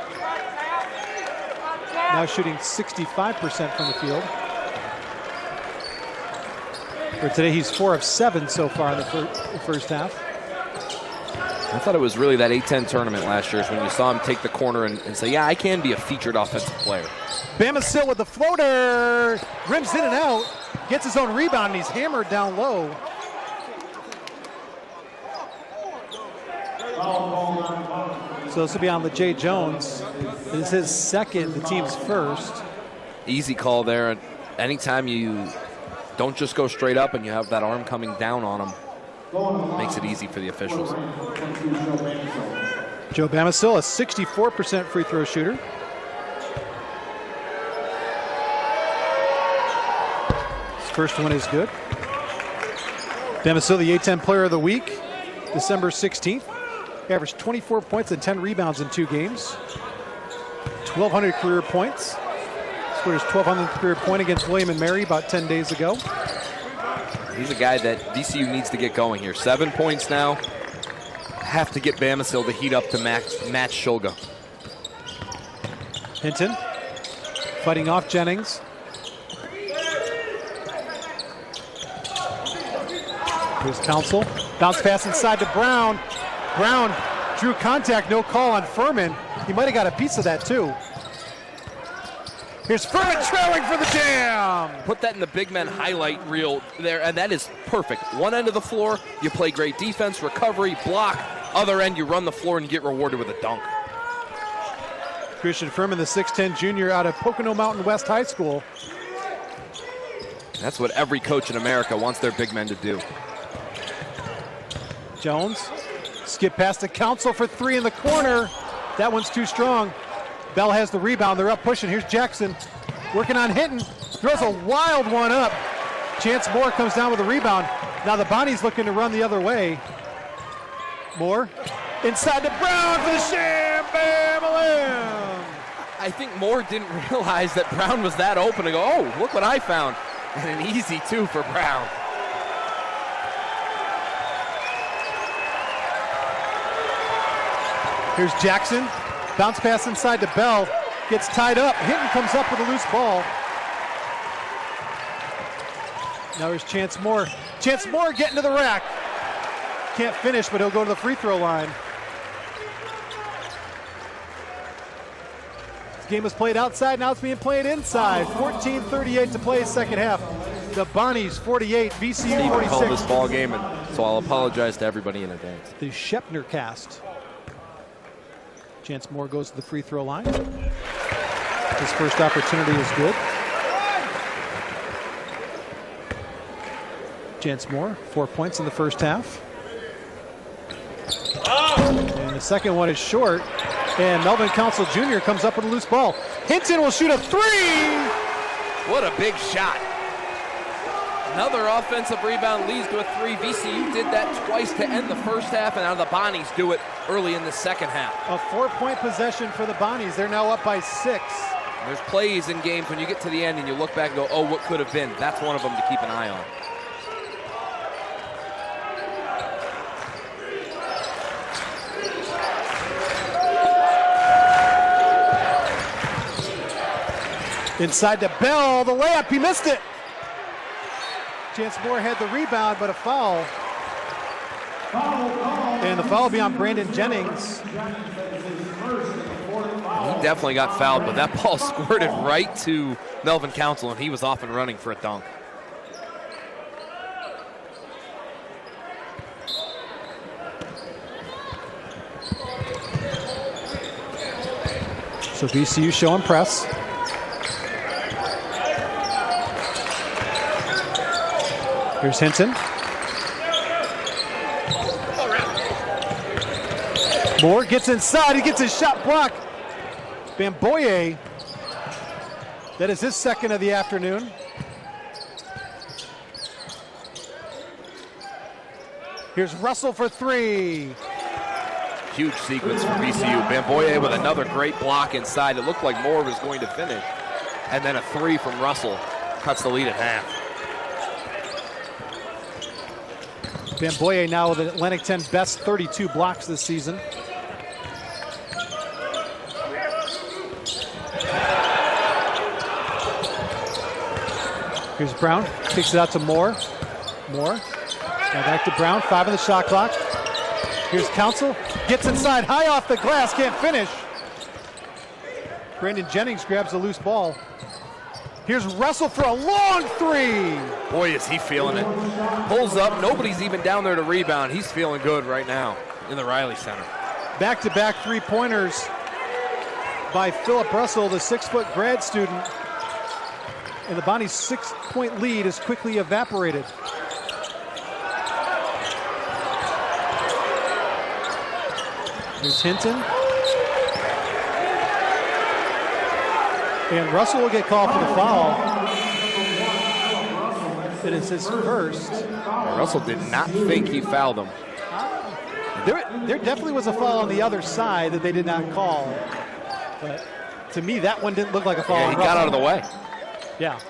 Now shooting 65% from the field. For today, he's 4 of 7 so far in the first half. I thought it was really that A-10 tournament last year is when you saw him take the corner and say, yeah, I can be a featured offensive player. Bamisil with the floater. Rims in and out. Gets his own rebound, and he's hammered down low. So this will be on LeJay Jones. This is his second, the team's first. Easy call there. Anytime you don't just go straight up and you have that arm coming down on him, makes it easy for the officials. Joe Bamisil, a 64% free throw shooter. His first one is good. Bamisil, the A-10 player of the week, December 16th. Averaged 24 points and 10 rebounds in 2 games. 1,200 career points. Scored his 1,200th career point against William and Mary about 10 days ago. He's a guy that VCU needs to get going here. 7 points now. Have to get Bamisil to heat up to match Shulga. Hinton fighting off Jennings. Here's Council. Bounce pass inside to Brown. Brown drew contact, no call on Furman. He might have got a piece of that too. Here's Furman trailing for the jam. Put that in the big men highlight reel there, and that is perfect. One end of the floor, you play great defense, recovery, block. Other end, you run the floor and get rewarded with a dunk. Christian Furman, the 6'10 junior out of Pocono Mountain West High School. That's what every coach in America wants their big men to do. Jones, skip past the Council for 3 in the corner. That one's too strong. Bell has the rebound. They're up pushing. Here's Jackson working on Hinton. Throws a wild one up. Chance Moore comes down with a rebound. Now the Bonnie's looking to run the other way. Moore inside to Brown for the sham. Bam, alam. I think Moore didn't realize that Brown was that open to go, oh, look what I found. And an easy 2 for Brown. Here's Jackson. Bounce pass inside to Bell. Gets tied up. Hinton comes up with a loose ball. Now here's Chance Moore. Chance Moore getting to the rack. Can't finish, but he'll go to the free throw line. This game was played outside, now it's being played inside. 14:38 to play, second half. The Bonnies 48, VCU Steve 46. called this ball game, and so I'll apologize to everybody in advance. The Shepner cast. Chance Moore goes to the free throw line. His first opportunity is good. Chance Moore, 4 points in the first half. And the second one is short. And Melvin Council Jr. comes up with a loose ball. Hinton will shoot a three. What a big shot. Another offensive rebound leads to a three. VCU did that twice to end the first half, and now the Bonnies do it early in the second half. A 4-point possession for the Bonnies. They're now up by 6. There's plays in games when you get to the end and you look back and go, oh, what could have been? That's one of them to keep an eye on. Inside to Bell, the layup, he missed it. Chance Moore had the rebound, but a foul. And the foul will be on Brandon Jennings. He definitely got fouled, but that ball squirted right to Melvin Council, and he was off and running for a dunk. So VCU showing press. Here's Hinton. Moore gets inside. He gets his shot blocked. Bamboye. That is his second of the afternoon. Here's Russell for three. Huge sequence for VCU. Bamboye with another great block inside. It looked like Moore was going to finish. And then a three from Russell cuts the lead at half. Bamboye now with Atlantic 10 best 32 blocks this season. Here's Brown, kicks it out to Moore. Moore, now back to Brown, 5 on the shot clock. Here's Council, gets inside, high off the glass, can't finish. Brandon Jennings grabs a loose ball. Here's Russell for a long three. Boy, is he feeling it. Pulls up, nobody's even down there to rebound. He's feeling good right now in the Riley Center. Back-to-back three-pointers by Phillip Russell, the 6-foot grad student. And the Bonnies' 6-point lead is quickly evaporated. Here's Hinton. And Russell will get called for the foul. It is his first. Russell did not think he fouled him. There definitely was a foul on the other side that they did not call. But to me, that one didn't look like a foul. Yeah, he got out of the way. Yeah.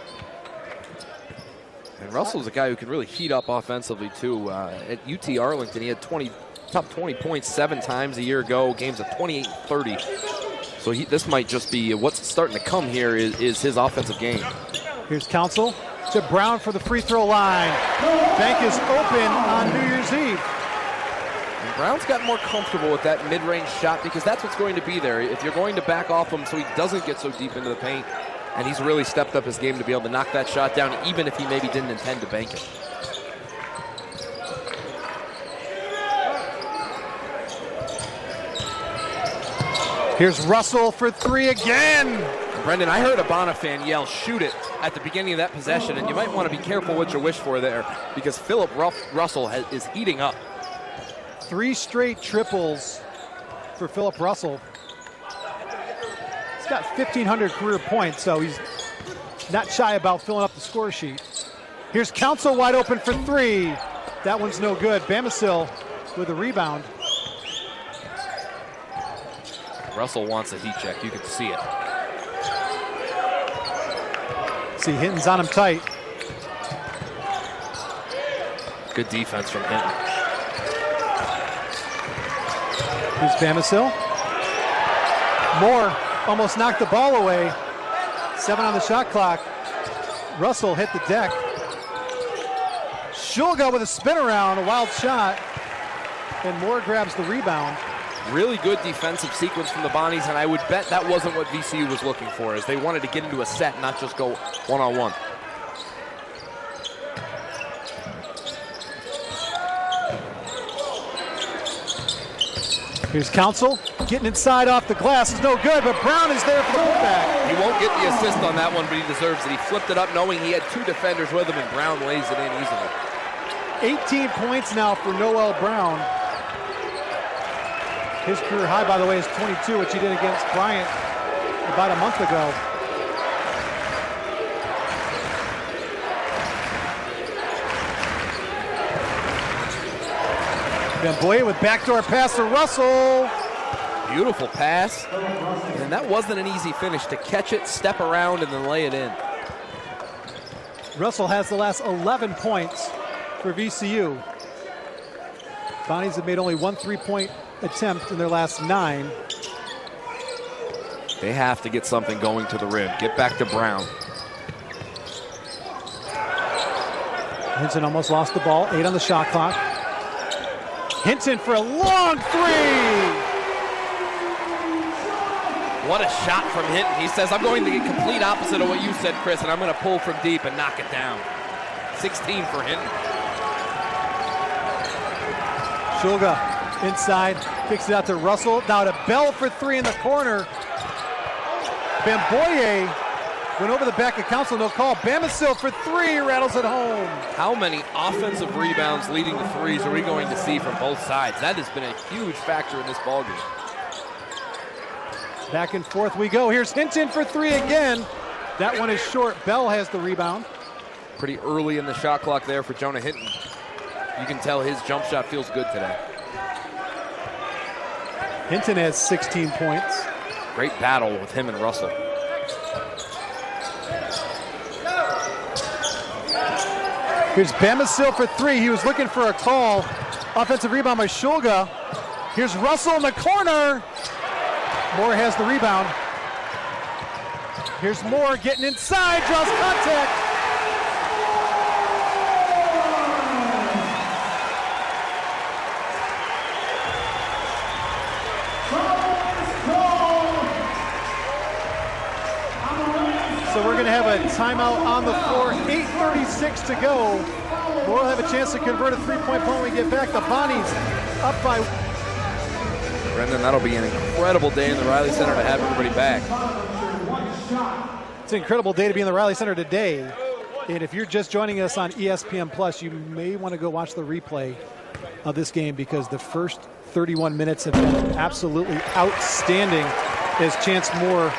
And Russell's a guy who can really heat up offensively, too. At UT Arlington, he had top 20 points 7 times a year ago, games of 28-30. So this might just be what's starting to come here is his offensive game. Here's Council to Brown for the free throw line. Bank is open on New Year's Eve. And Brown's gotten more comfortable with that mid-range shot because that's what's going to be there. If you're going to back off him so he doesn't get so deep into the paint, and he's really stepped up his game to be able to knock that shot down even if he maybe didn't intend to bank it. Here's Russell for three again. Brendan, I heard a Bonner fan yell, shoot it, at the beginning of that possession, and you might want to be careful what you wish for there because Phillip Russell is heating up. 3 straight triples for Phillip Russell. He's got 1,500 career points, so he's not shy about filling up the score sheet. Here's Council wide open for 3. That one's no good. Bamisil with a rebound. Russell wants a heat check. You can see it. See, Hinton's on him tight. Good defense from Hinton. Here's Bamisil. Moore almost knocked the ball away. 7 on the shot clock. Russell hit the deck. Shulga with a spin around, a wild shot. And Moore grabs the rebound. Really good defensive sequence from the Bonnies, and I would bet that wasn't what VCU was looking for, as they wanted to get into a set, not just go one-on-one. Here's Council getting inside off the glass. It's no good, but Brown is there for the putback. He won't get the assist on that one, but he deserves it. He flipped it up knowing he had 2 defenders with him, and Brown lays it in easily. 18 points now for Noel Brown. His career high, by the way, is 22, which he did against Bryant about a month ago. Gamboya with backdoor pass to Russell. Beautiful pass. And that wasn't an easy finish to catch it, step around, and then lay it in. Russell has the last 11 points for VCU. Bonnies have made only 1 3-point attempt in their last 9. They have to get something going to the rim. Get back to Brown. Hinton almost lost the ball. 8 on the shot clock. Hinton for a long 3. What a shot from Hinton. He says, I'm going to get complete opposite of what you said, Chris, and I'm going to pull from deep and knock it down. 16 for Hinton. Shulga inside, kicks it out to Russell. Now to Bell for 3 in the corner. Bamboye went over the back of Council, no call. Bamisil for 3, rattles it home. How many offensive rebounds leading to threes are we going to see from both sides? That has been a huge factor in this ballgame. Back and forth we go. Here's Hinton for 3 again. That one is short. Bell has the rebound. Pretty early in the shot clock there for Jonah Hinton. You can tell his jump shot feels good today. Hinton has 16 points. Great battle with him and Russell. Here's Bamisil for 3. He was looking for a call. Offensive rebound by Shulga. Here's Russell in the corner. Moore has the rebound. Here's Moore getting inside, draws contact. So we're going to have a timeout on the floor. 8:36 to go. Moore will have a chance to convert a 3-point point when we get back. The Bonnies up by. Brendan, that'll be an incredible day in the Riley Center to have everybody back. It's an incredible day to be in the Riley Center today. And if you're just joining us on ESPN Plus, you may want to go watch the replay of this game because the first 31 minutes have been absolutely outstanding as Chance Moore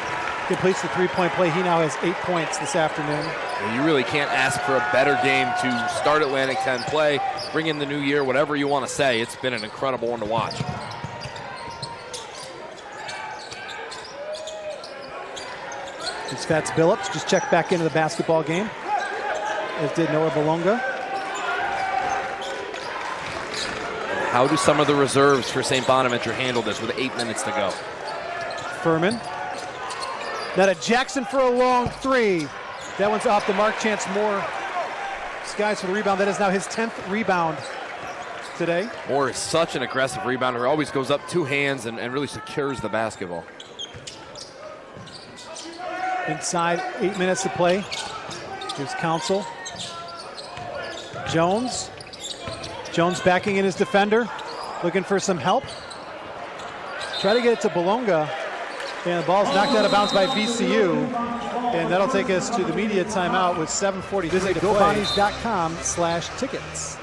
completes the 3-point play. He now has 8 points this afternoon. Well, you really can't ask for a better game to start Atlantic 10 play, bring in the new year, whatever you want to say. It's been an incredible one to watch. It's Fats Billups just checked back into the basketball game, as did Noah Bolonga. How do some of the reserves for St. Bonaventure handle this with 8 minutes to go? Furman. Now to Jackson for a long 3. That one's off the mark. Chance Moore skies for the rebound. That is now his 10th rebound today. Moore is such an aggressive rebounder. Always goes up 2 hands and really secures the basketball. Inside, 8 minutes to play. Here's Council. Jones. Jones backing in his defender, looking for some help. Try to get it to Bolonga, and the ball's knocked out of bounds by VCU, and that'll take us to the media timeout with 7:40. Visit GoBonnies.com/tickets.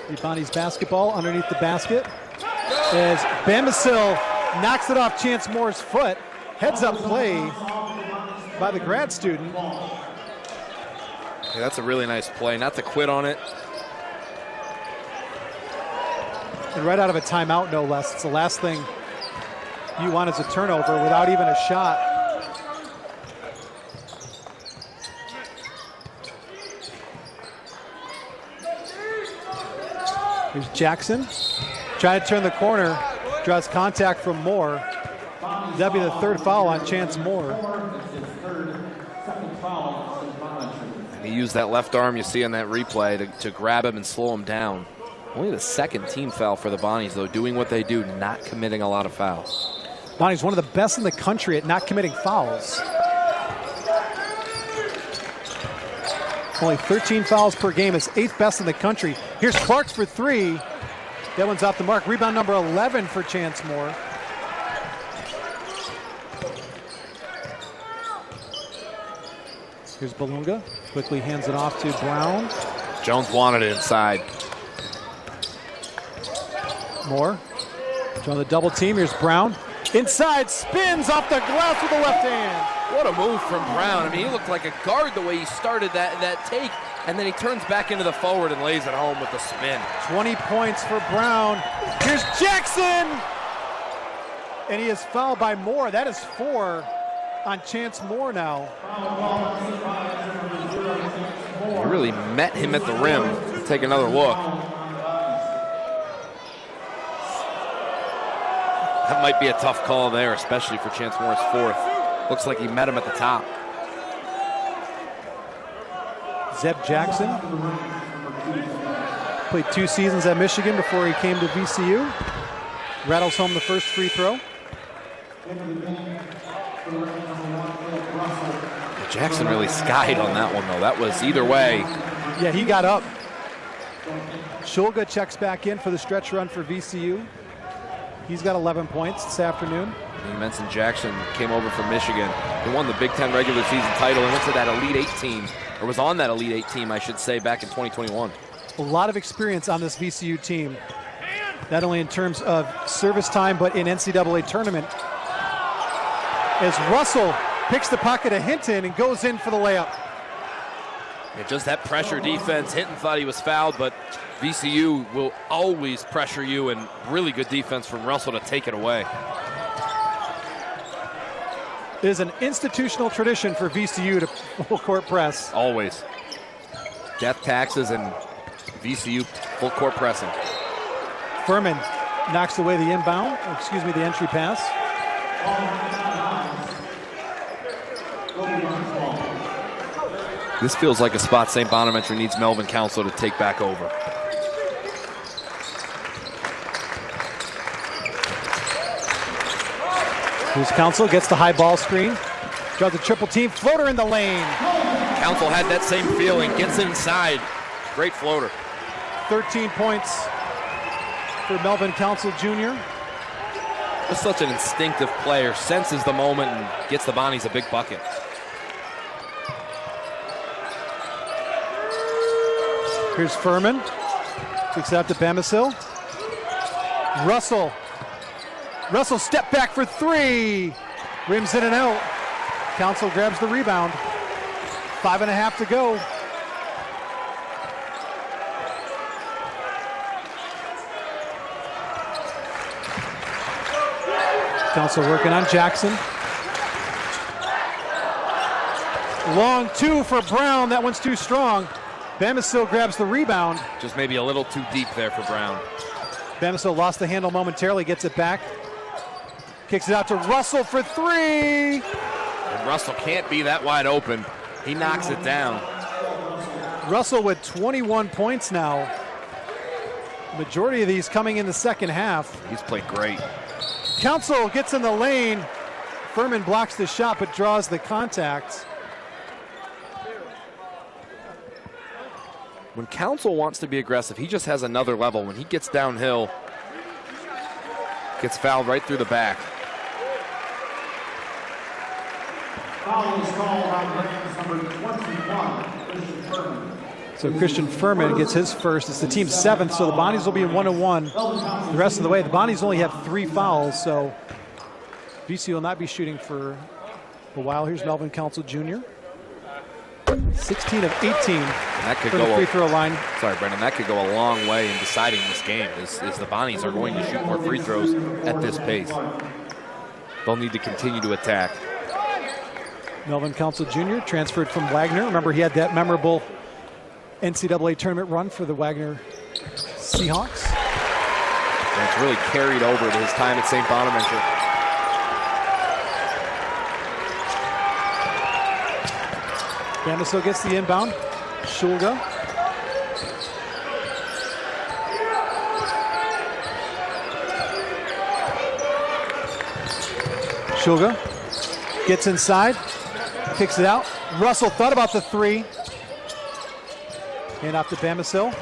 The Bonnies basketball underneath the basket as Bamisil knocks it off Chance Moore's foot. Heads up play by the grad student. Yeah, that's a really nice play. Not to quit on it. And right out of a timeout, no less. It's the last thing you want is a turnover without even a shot. Here's Jackson. Trying to turn the corner. Draws contact from Moore. That'll be the 3rd foul on Chance Moore. And he used that left arm you see on that replay to grab him and slow him down. Only the 2nd team foul for the Bonnies, though, doing what they do, not committing a lot of fouls. Bonnie's one of the best in the country at not committing fouls. Only 13 fouls per game, is 8th best in the country. Here's Clark for 3. That one's off the mark. Rebound number 11 for Chance Moore. Here's Balunga. Quickly hands it off to Brown. Jones wanted it inside. Moore. Trying the double team. Here's Brown. Inside, spins off the glass with the left hand. What a move from Brown. I mean, he looked like a guard the way he started that take, and then he turns back into the forward and lays it home with the spin. 20 points for Brown. Here's Jackson! And he is fouled by Moore. That is 4 on Chance Moore now. He really met him at the rim. Take another look. That might be a tough call there, especially for Chance Moore's 4th. Looks like he met him at the top. Zeb Jackson played 2 seasons at Michigan before he came to VCU. Rattles home the first free throw. Jackson really skied on that one, though. That was either way. Yeah, he got up. Shulga checks back in for the stretch run for VCU. He's got 11 points this afternoon. You mentioned Jackson came over from Michigan. He won the Big Ten regular season title and went to that Elite 8 team, or was on that Elite 8 team, I should say, back in 2021. A lot of experience on this VCU team, not only in terms of service time, but in NCAA tournament. As Russell picks the pocket of Hinton and goes in for the layup. Yeah, just that pressure defense. Hinton thought he was fouled, but VCU will always pressure you, and really good defense from Russell to take it away. It is an institutional tradition for VCU to full court press. Always. Death taxes and VCU full court pressing. Furman knocks away the the entry pass. This feels like a spot St. Bonaventure needs Melvin Council to take back over. Here's Council, gets the high ball screen. Draws a triple team, floater in the lane. Council had that same feeling, gets inside. Great floater. 13 points for Melvin Council Jr. Just such an instinctive player, senses the moment and gets the Bonnies a big bucket. Here's Furman. Kicks out to Bamisil. Russell step back for 3. Rims in and out. Council grabs the rebound. 5.5 to go. Council working on Jackson. Long 2 for Brown. That one's too strong. Bamisil grabs the rebound. Just maybe a little too deep there for Brown. Bamisil lost the handle momentarily, gets it back. Kicks it out to Russell for 3. And Russell can't be that wide open. He knocks it down. Russell with 21 points now. Majority of these coming in the second half. He's played great. Council gets in the lane. Furman blocks the shot but draws the contact. When Council wants to be aggressive, he just has another level. When he gets downhill, gets fouled right through the back. Foul is called on number 21, Christian Furman. So Christian Furman gets his first. It's the team's 7th, so the Bonnies will be in 1-1 the rest of the way. The Bonnies only have 3 fouls, so VCU will not be shooting for a while. Here's Melvin Council Jr. 16 of 18 that could for go the free throw line. Sorry, Brendan, that could go a long way in deciding this game is the Bonnies are going to shoot more free throws at this pace. They'll need to continue to attack. Melvin Council Jr. transferred from Wagner. Remember, he had that memorable NCAA tournament run for the Wagner Seahawks. And it's really carried over to his time at St. Bonaventure. Bamisil gets the inbound. Shulga. Shulga gets inside, kicks it out. Russell thought about the 3. Hand off to Bamisil.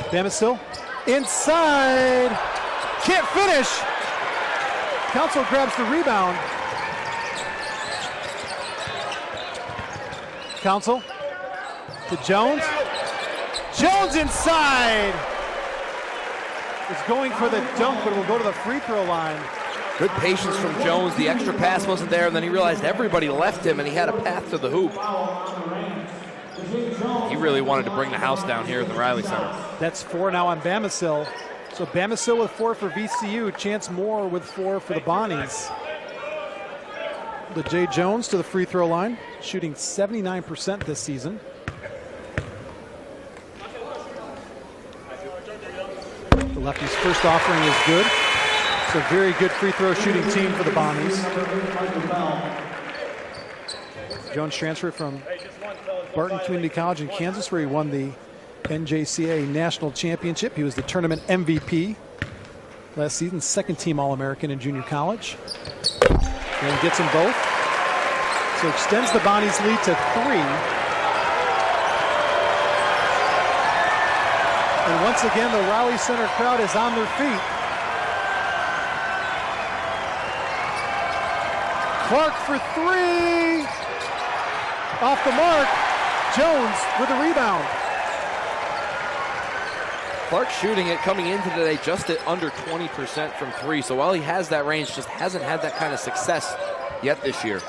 Bamisil inside, can't finish. Council grabs the rebound. Council to Jones. Jones inside. Is going for the dunk, but will go to the free throw line. Good patience from Jones. The extra pass wasn't there, and then he realized everybody left him, and he had a path to the hoop. He really wanted to bring the house down here at the Riley Center. That's 4 now on Bamisil. So Bamisil with 4 for VCU. Chance Moore with 4 for the Bonnies. Jay Jones to the free throw line, shooting 79% this season. The lefty's first offering is good. It's a very good free throw shooting team for the Bonnies. Jones transferred from Barton Community College in Kansas, where he won the NJCAA National Championship. He was the tournament MVP last season, second team All-American in junior college. And gets them both. So extends the Bonnies lead to 3. And once again, the Riley Center crowd is on their feet. Clark for 3. Off the mark. Jones with a rebound. Clark shooting it coming into today just at under 20% from 3. So while he has that range, just hasn't had that kind of success yet this year.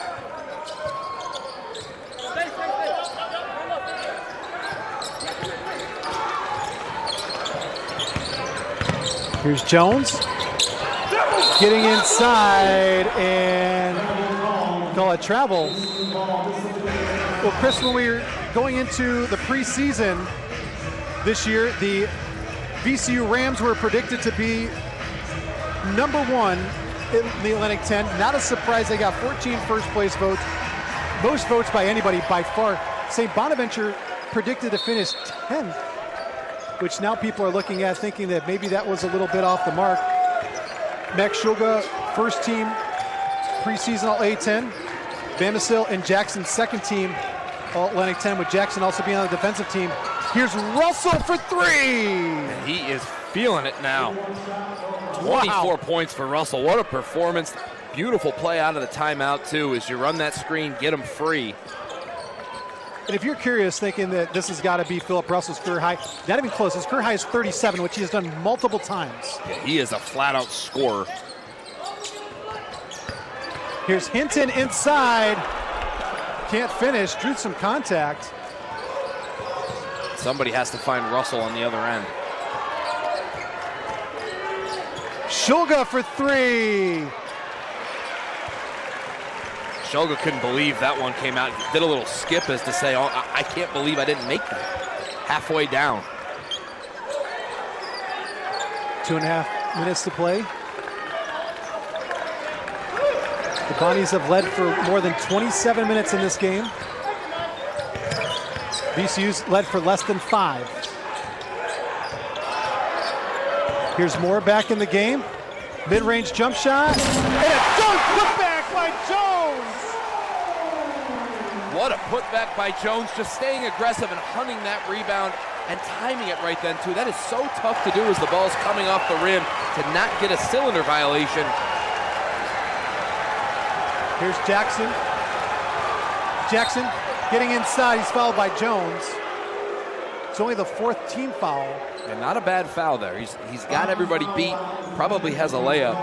Here's Jones. Getting inside and call it travel. Well, Chris, when we were going into the preseason this year, the VCU Rams were predicted to be #1 in the Atlantic 10. Not a surprise, they got 14 first place votes. Most votes by anybody by far. St. Bonaventure predicted to finish 10th, which now people are looking at thinking that maybe that was a little bit off the mark. Max Shulga, first team preseason All A10. Bamisil and Jackson, second team All Atlantic 10, with Jackson also being on the defensive team. Here's Russell for 3. And he is feeling it now. 24 points for Russell. What a performance. Beautiful play out of the timeout, too, as you run that screen, get him free. And if you're curious, thinking that this has got to be Phillip Russell's career high, not even close. His career high is 37, which he has done multiple times. Yeah, he is a flat-out scorer. Here's Hinton inside. Can't finish. Drew some contact. Somebody has to find Russell on the other end. Shulga for 3. Shulga couldn't believe that one came out. He did a little skip as to say, oh, I can't believe I didn't make that. Halfway down. 2.5 minutes to play. The Bonnies have led for more than 27 minutes in this game. VCU's led for less than 5. Here's Moore back in the game. Mid-range jump shot. And a dunk put back by Jones. What a putback by Jones, just staying aggressive and hunting that rebound and timing it right then, too. That is so tough to do as the ball's coming off the rim to not get a cylinder violation. Here's Jackson. Jackson getting inside. He's fouled by Jones. It's only the 4th team foul. And not a bad foul there. He's got everybody beat, probably has a layup,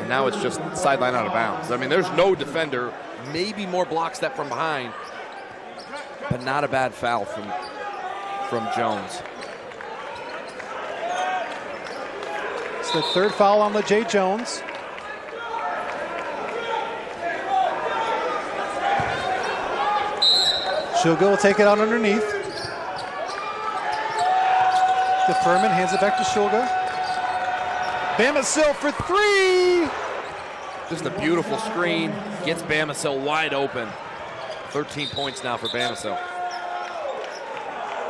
and now it's just sideline out of bounds. I mean, there's no defender, maybe more block step from behind, but not a bad foul from Jones. It's the 3rd foul on Jay Jones. Shulga will take it out underneath. To Furman, hands it back to Shulga. Bamisil for 3. Just a beautiful screen, gets Bamisil wide open. 13 points now for Bamisil.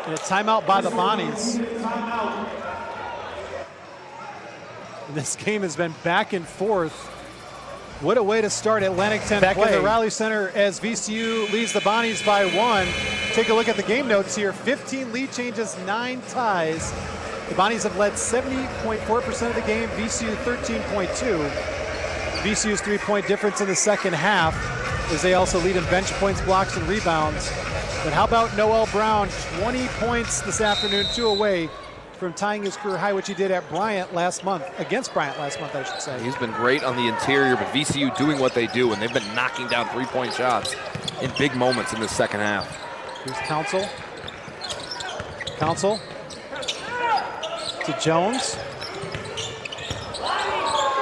And a timeout by the Bonnies. And this game has been back and forth. What a way to start Atlantic 10 back in the Riley Center as VCU leads the Bonnies by 1. Take a look at the game notes here. 15 lead changes, 9 ties. The Bonnies have led 70.4% of the game, VCU 13.2. VCU's 3-point difference in the second half, as they also lead in bench points, blocks, and rebounds. But how about Noel Brown? 20 points this afternoon, 2 away from tying his career high, which he did at Bryant last month, against Bryant last month, I should say. He's been great on the interior, but VCU doing what they do, and they've been knocking down 3-point shots in big moments in the second half. Here's Council. Council to Jones.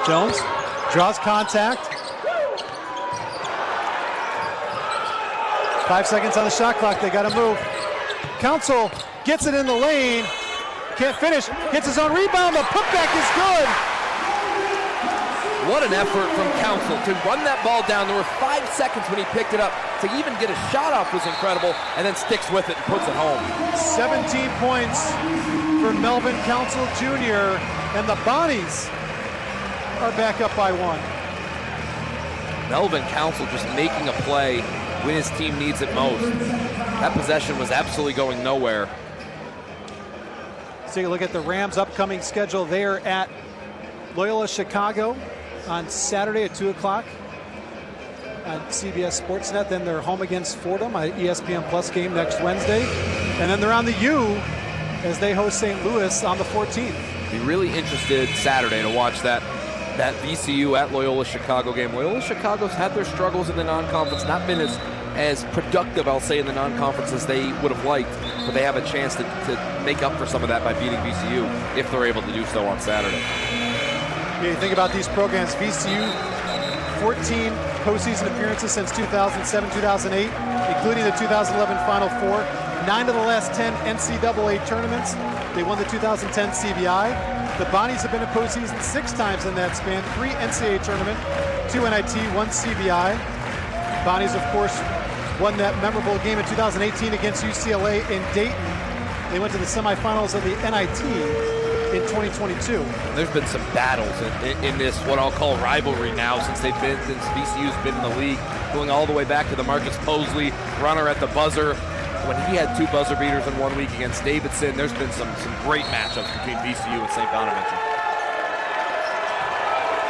Jones draws contact. 5 seconds on the shot clock, they gotta move. Council gets it in the lane. Can't finish, gets his own rebound, the putback is good. What an effort from Council to run that ball down. There were 5 seconds when he picked it up. To even get a shot off was incredible, and then sticks with it and puts it home. 17 points for Melvin Council Jr., and the Bonnies are back up by 1. Melvin Council just making a play when his team needs it most. That possession was absolutely going nowhere. Let's take a look at the Rams' upcoming schedule. They are at Loyola Chicago on Saturday at 2 o'clock on CBS Sportsnet. Then they're home against Fordham, an ESPN Plus game next Wednesday. And then they're on the U as they host St. Louis on the 14th. Be really interested Saturday to watch that VCU at Loyola Chicago game. Loyola Chicago's had their struggles in the non-conference, not been as productive, I'll say, in the non-conference as they would have liked, but they have a chance to make up for some of that by beating VCU if they're able to do so on Saturday. Yeah, you think about these programs, VCU, 14 postseason appearances since 2007-2008, including the 2011 Final Four, 9 of the last 10 NCAA tournaments. They won the 2010 CBI. The Bonnies have been in postseason 6 times in that span, 3 NCAA tournament, 2 NIT, 1 CBI. Bonnies, of course, won that memorable game in 2018 against UCLA in Dayton. They went to the semifinals of the NIT in 2022. There's been some battles in this, what I'll call rivalry now, since VCU's been in the league, going all the way back to the Marcus Posley runner at the buzzer. When he had 2 buzzer beaters in 1 week against Davidson, there's been some great matchups between VCU and St. Bonaventure.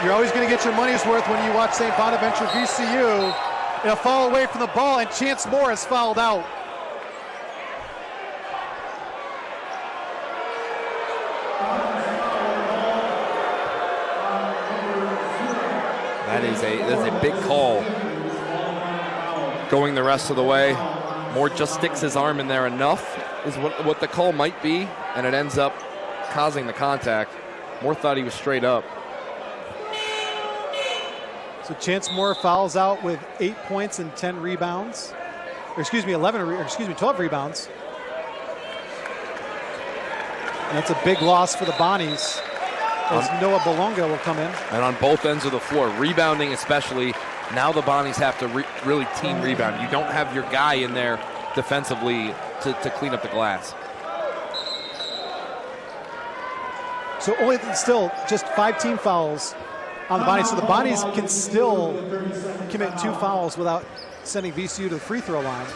You're always going to get your money's worth when you watch St. Bonaventure VCU. And a foul away from the ball, and Chance Moore is fouled out. That's a big call. Going the rest of the way. Moore just sticks his arm in there enough is what the call might be, and it ends up causing the contact. Moore thought he was straight up. So Chance Moore fouls out with 8 points and 10 rebounds. Or excuse me, 12 rebounds. And that's a big loss for the Bonnies, as Noah Bolonga will come in. And on both ends of the floor, rebounding especially, now the Bonnies have to really team rebound. You don't have your guy in there defensively to clean up the glass. So only still just 5 team fouls on the Bonnies. So the Bonnies can still commit 2 fouls without sending VCU to the free throw line.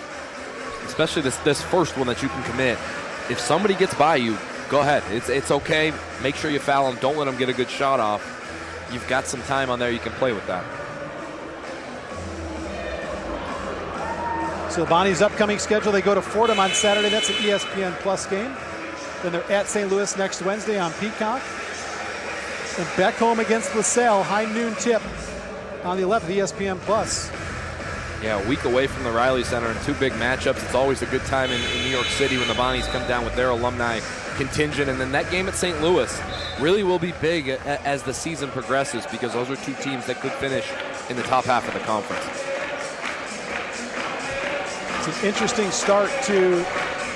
Especially this first one that you can commit. If somebody gets by you, go ahead. It's okay. Make sure you foul them. Don't let them get a good shot off. You've got some time on there. You can play with that. So the Bonnies' upcoming schedule, they go to Fordham on Saturday. That's an ESPN Plus game. Then they're at St. Louis next Wednesday on Peacock. And back home against LaSalle, high noon tip on the 11th, ESPN Plus. Yeah, a week away from the Riley Center and 2 big matchups. It's always a good time in New York City when the Bonnies come down with their alumni contingent. And then that game at St. Louis really will be big as the season progresses, because those are 2 teams that could finish in the top half of the conference. It's an interesting start to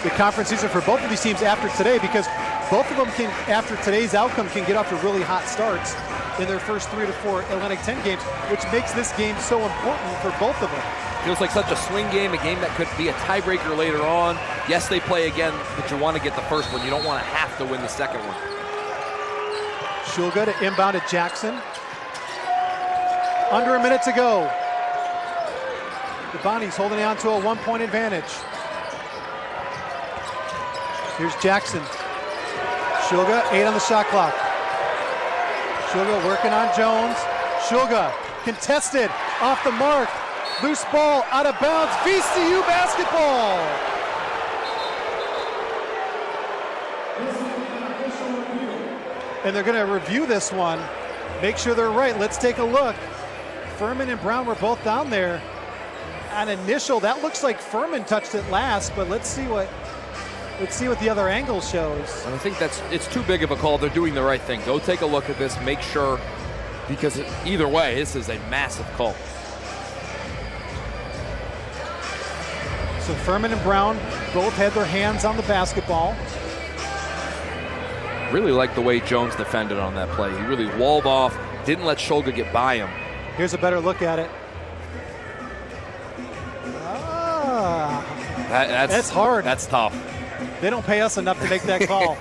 the conference season for both of these teams after today, because both of them can, after today's outcome, can get off to really hot starts in their first 3 to 4 Atlantic 10 games, which makes this game so important for both of them. Feels like such a swing game, a game that could be a tiebreaker later on. Yes, they play again, but you want to get the first one. You don't want to have to win the second one. Shulga to inbound at Jackson. Under a minute to go. The Bonnies holding on to a 1-point advantage. Here's Jackson. Shulga, 8 on the shot clock. Shulga working on Jones. Shulga contested, off the mark. Loose ball, out of bounds. VCU basketball. And they're going to review this one, make sure they're right. Let's take a look. Furman and Brown were both down there. On initial, that looks like Furman touched it last, but let's see what the other angle shows. And I think it's too big of a call. They're doing the right thing. Go take a look at this, make sure, because either way, this is a massive call. So Furman and Brown both had their hands on the basketball. Really like the way Jones defended on that play. He really walled off, didn't let Shulga get by him. Here's a better look at it. That's hard. That's tough. They don't pay us enough to make that call.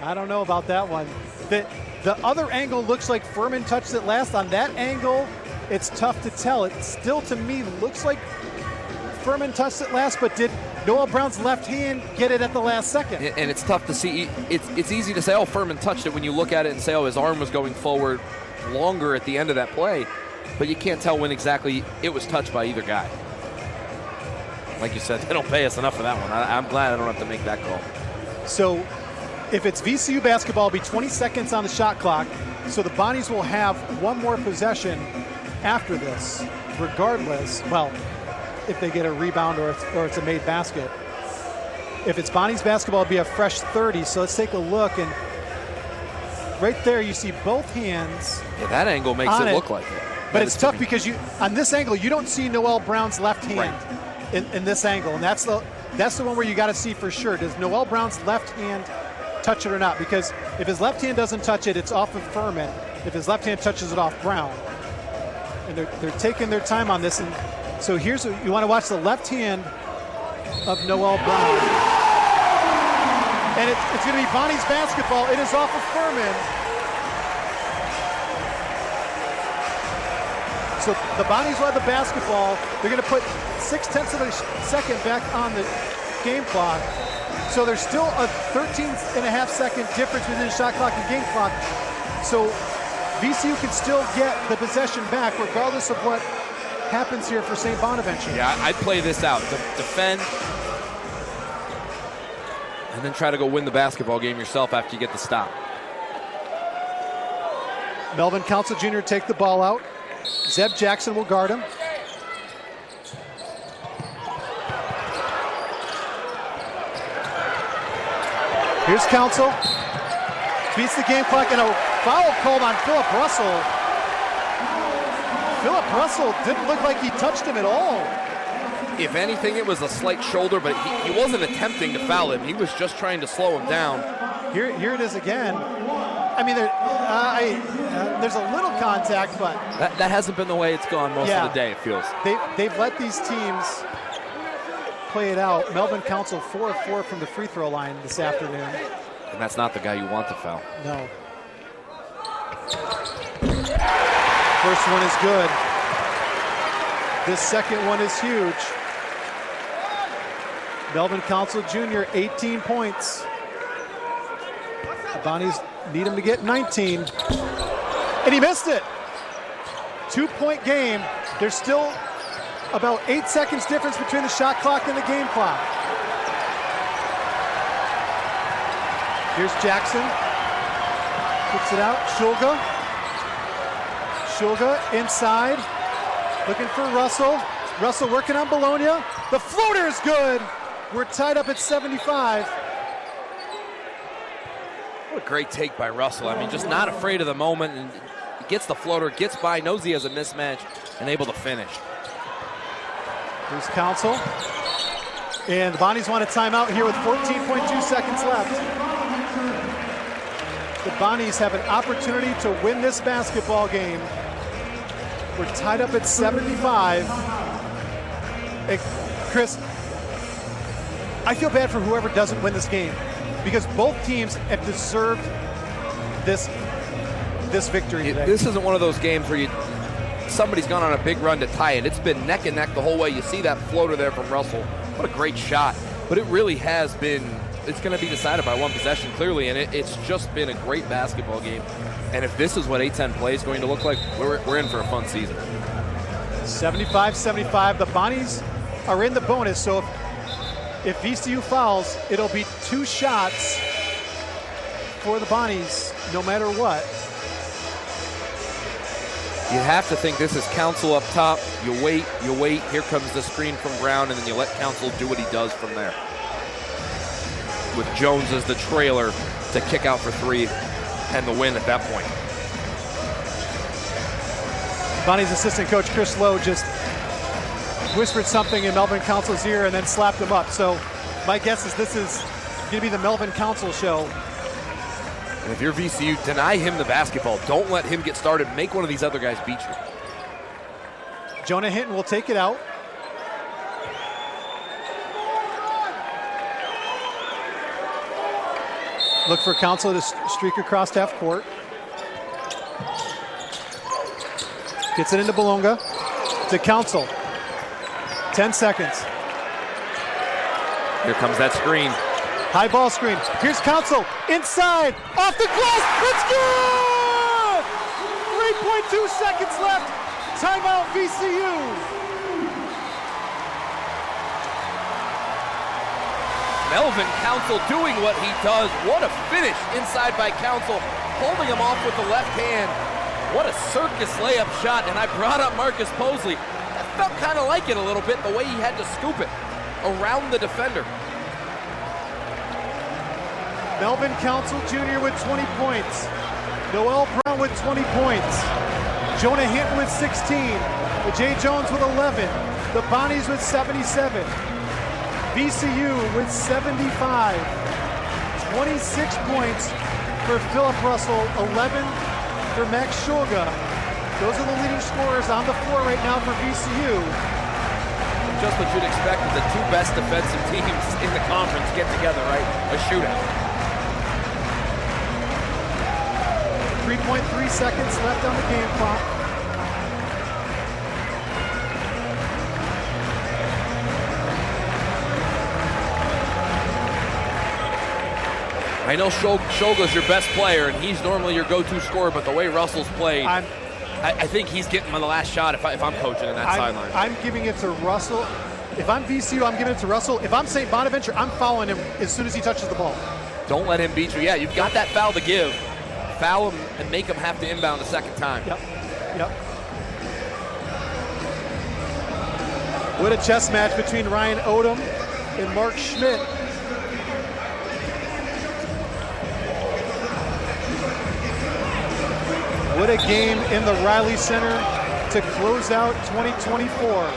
I don't know about that one. The other angle looks like Furman touched it last. On that angle, it's tough to tell. It still, to me, looks like Furman touched it last, but did Noel Brown's left hand get it at the last second? And it's tough to see. It's easy to say, oh, Furman touched it when you look at it and say, oh, his arm was going forward longer at the end of that play, but you can't tell when exactly it was touched by either guy. Like you said, they don't pay us enough for that one. I'm glad I don't have to make that call. So if it's VCU basketball, it'll be 20 seconds on the shot clock, so the Bonnies will have one more possession after this, regardless. Well, if they get a rebound or it's a made basket. If it's Bonnies basketball, it'll be a fresh 30. So let's take a look, and right there you see both hands. Yeah, that angle makes it look like it. But it's tough because on this angle you don't see Noel Brown's left hand in this angle, and that's the one where you got to see for sure. Does Noel Brown's left hand touch it or not? Because if his left hand doesn't touch it, it's off of Furman. If his left hand touches it, off Brown. And they're taking their time on this. And so here's what you want to watch: the left hand of Noel Brown. And it's going to be Bonnie's basketball. It is off of Furman. So the Bonnies will have the basketball. They're going to put 0.6 of a second back on the game clock. So there's still a 13.5-second difference between the shot clock and game clock. So VCU can still get the possession back regardless of what happens here for St. Bonaventure. Yeah, I'd play this out. Defend, and then try to go win the basketball game yourself after you get the stop. Melvin Council Jr. take the ball out. Zeb Jackson will guard him. Here's Council. Beats the game clock, and a foul called on Phillip Russell. Phillip Russell didn't look like he touched him at all. If anything, it was a slight shoulder, but he wasn't attempting to foul him. He was just trying to slow him down. Here it is again. I mean, there's a little contact, but that hasn't been the way it's gone most of the day, it feels. They've let these teams play it out. Melvin Council 4 of 4 from the free throw line this afternoon. And that's not the guy you want to foul. No. First one is good. This second one is huge. Melvin Council Jr., 18 points. The Bonnies need him to get 19. And he missed it. 2-point game. There's still about 8 seconds difference between the shot clock and the game clock. Here's Jackson. Puts it out. Shulga inside. Looking for Russell. Russell working on Bologna. The floater is good. We're tied up at 75. What a great take by Russell. I mean, just not afraid of the moment, and gets the floater, gets by, knows he has a mismatch, and able to finish. Here's Council. And the Bonnies want a timeout here with 14.2 seconds left. The Bonnies have an opportunity to win this basketball game. We're tied up at 75. Hey, Chris, I feel bad for whoever doesn't win this game, because both teams have deserved this victory today. This isn't one of those games where somebody's gone on a big run to tie it. It's been neck and neck the whole way. You see that floater there from Russell. What a great shot. But it really has been it's going to be decided by one possession clearly, and it's just been a great basketball game. And if this is what A-10 play is going to look like, we're in for a fun season. 75-75. The Bonnies are in the bonus, so if VCU fouls, it'll be 2 shots for the Bonnies, no matter what. You have to think this is Council up top. You wait. Here comes the screen from Brown, and then you let Council do what he does from there. With Jones as the trailer to kick out for 3 and the win at that point. Bonnie's assistant coach Chris Lowe just whispered something in Melvin Council's ear and then slapped him up. So my guess is this is going to be the Melvin Council show. And if you're VCU, deny him the basketball. Don't let him get started. Make one of these other guys beat you. Jonah Hinton will take it out. Look for Council to streak across half court. Gets it into Bolonga. To Council. 10 seconds. Here comes that screen. High ball screen. Here's Council. Inside. Off the glass. It's good! 3.2 seconds left. Timeout VCU. Melvin Council doing what he does. What a finish inside by Council. Holding him off with the left hand. What a circus layup shot. And I brought up Marcus Posley. That felt kind of like it a little bit, the way he had to scoop it around the defender. Melvin Council Jr. with 20 points. Noel Brown with 20 points. Jonah Hinton with 16. Jay Jones with 11. The Bonnies with 77. VCU with 75. 26 points for Phillip Russell. 11 for Max Shoga. Those are the leading scorers on the floor right now for VCU. Just what you'd expect with the 2 best defensive teams in the conference get together, right? A shootout. 3.3 seconds left on the game clock. I know Shoga's your best player, and he's normally your go-to scorer, but the way Russell's played, I think he's getting the last shot if I'm coaching in that sideline. I'm giving it to Russell. If I'm VCU, I'm giving it to Russell. If I'm St. Bonaventure, I'm fouling him as soon as he touches the ball. Don't let him beat you. Yeah, you've got that foul to give. Foul him and make him have to inbound the second time. Yep. What a chess match between Ryan Odom and Mark Schmidt. What a game in the Riley Center to close out 2024.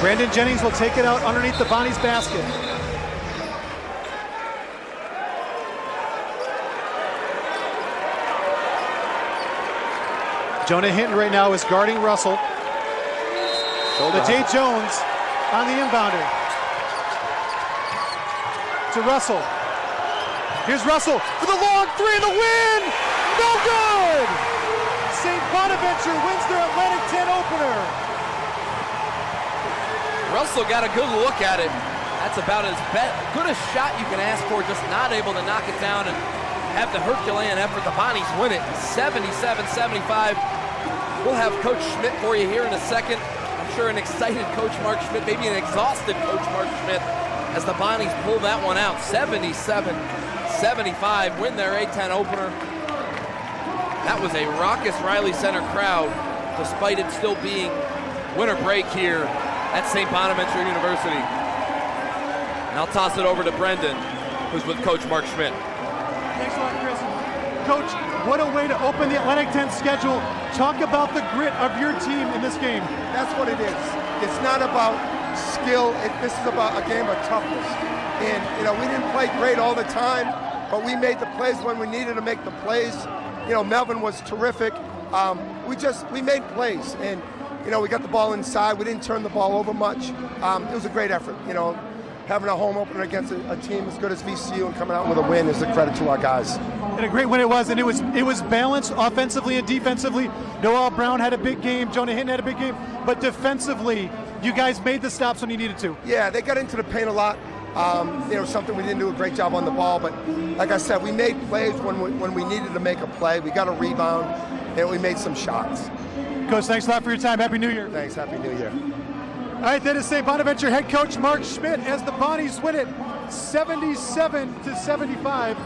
Brandon Jennings will take it out underneath the Bonnies basket. Jonah Hinton right now is guarding Russell. The Jay Jones on the inbounder. To Russell. Here's Russell for the long 3 and the win! No good! St. Bonaventure wins their Atlantic 10 opener. Russell got a good look at it. That's about as good a shot you can ask for, just not able to knock it down and have the Herculean effort. The Bonnies win it 77-75. We'll have Coach Schmidt for you here in a second. I'm sure an excited Coach Mark Schmidt, maybe an exhausted Coach Mark Schmidt, as the Bonnies pull that one out. 77-75, win their A-10 opener. That was a raucous Riley Center crowd, despite it still being winter break here at St. Bonaventure University. And I'll toss it over to Brendan, who's with Coach Mark Schmidt. Thanks a lot, Chris. Coach, what a way to open the Atlantic 10 schedule. Talk about the grit of your team in this game. That's what it is. It's not about skill. This is about a game of toughness. And, we didn't play great all the time, but we made the plays when we needed to make the plays. Melvin was terrific. We made plays. And, we got the ball inside. We didn't turn the ball over much. It was a great effort. having a home opener against a team as good as VCU and coming out with a win is a credit to our guys. And a great win it was, and it was balanced offensively and defensively. Noel Brown had a big game, Jonah Hinton had a big game, but defensively, you guys made the stops when you needed to. Yeah, they got into the paint a lot. Something we didn't do a great job on the ball, but like I said, we made plays when we needed to make a play. We got a rebound, and we made some shots. Coach, thanks a lot for your time. Happy New Year. Thanks. Happy New Year. All right, that is St. Bonaventure head coach Mark Schmidt as the Bonnies win it 77-75.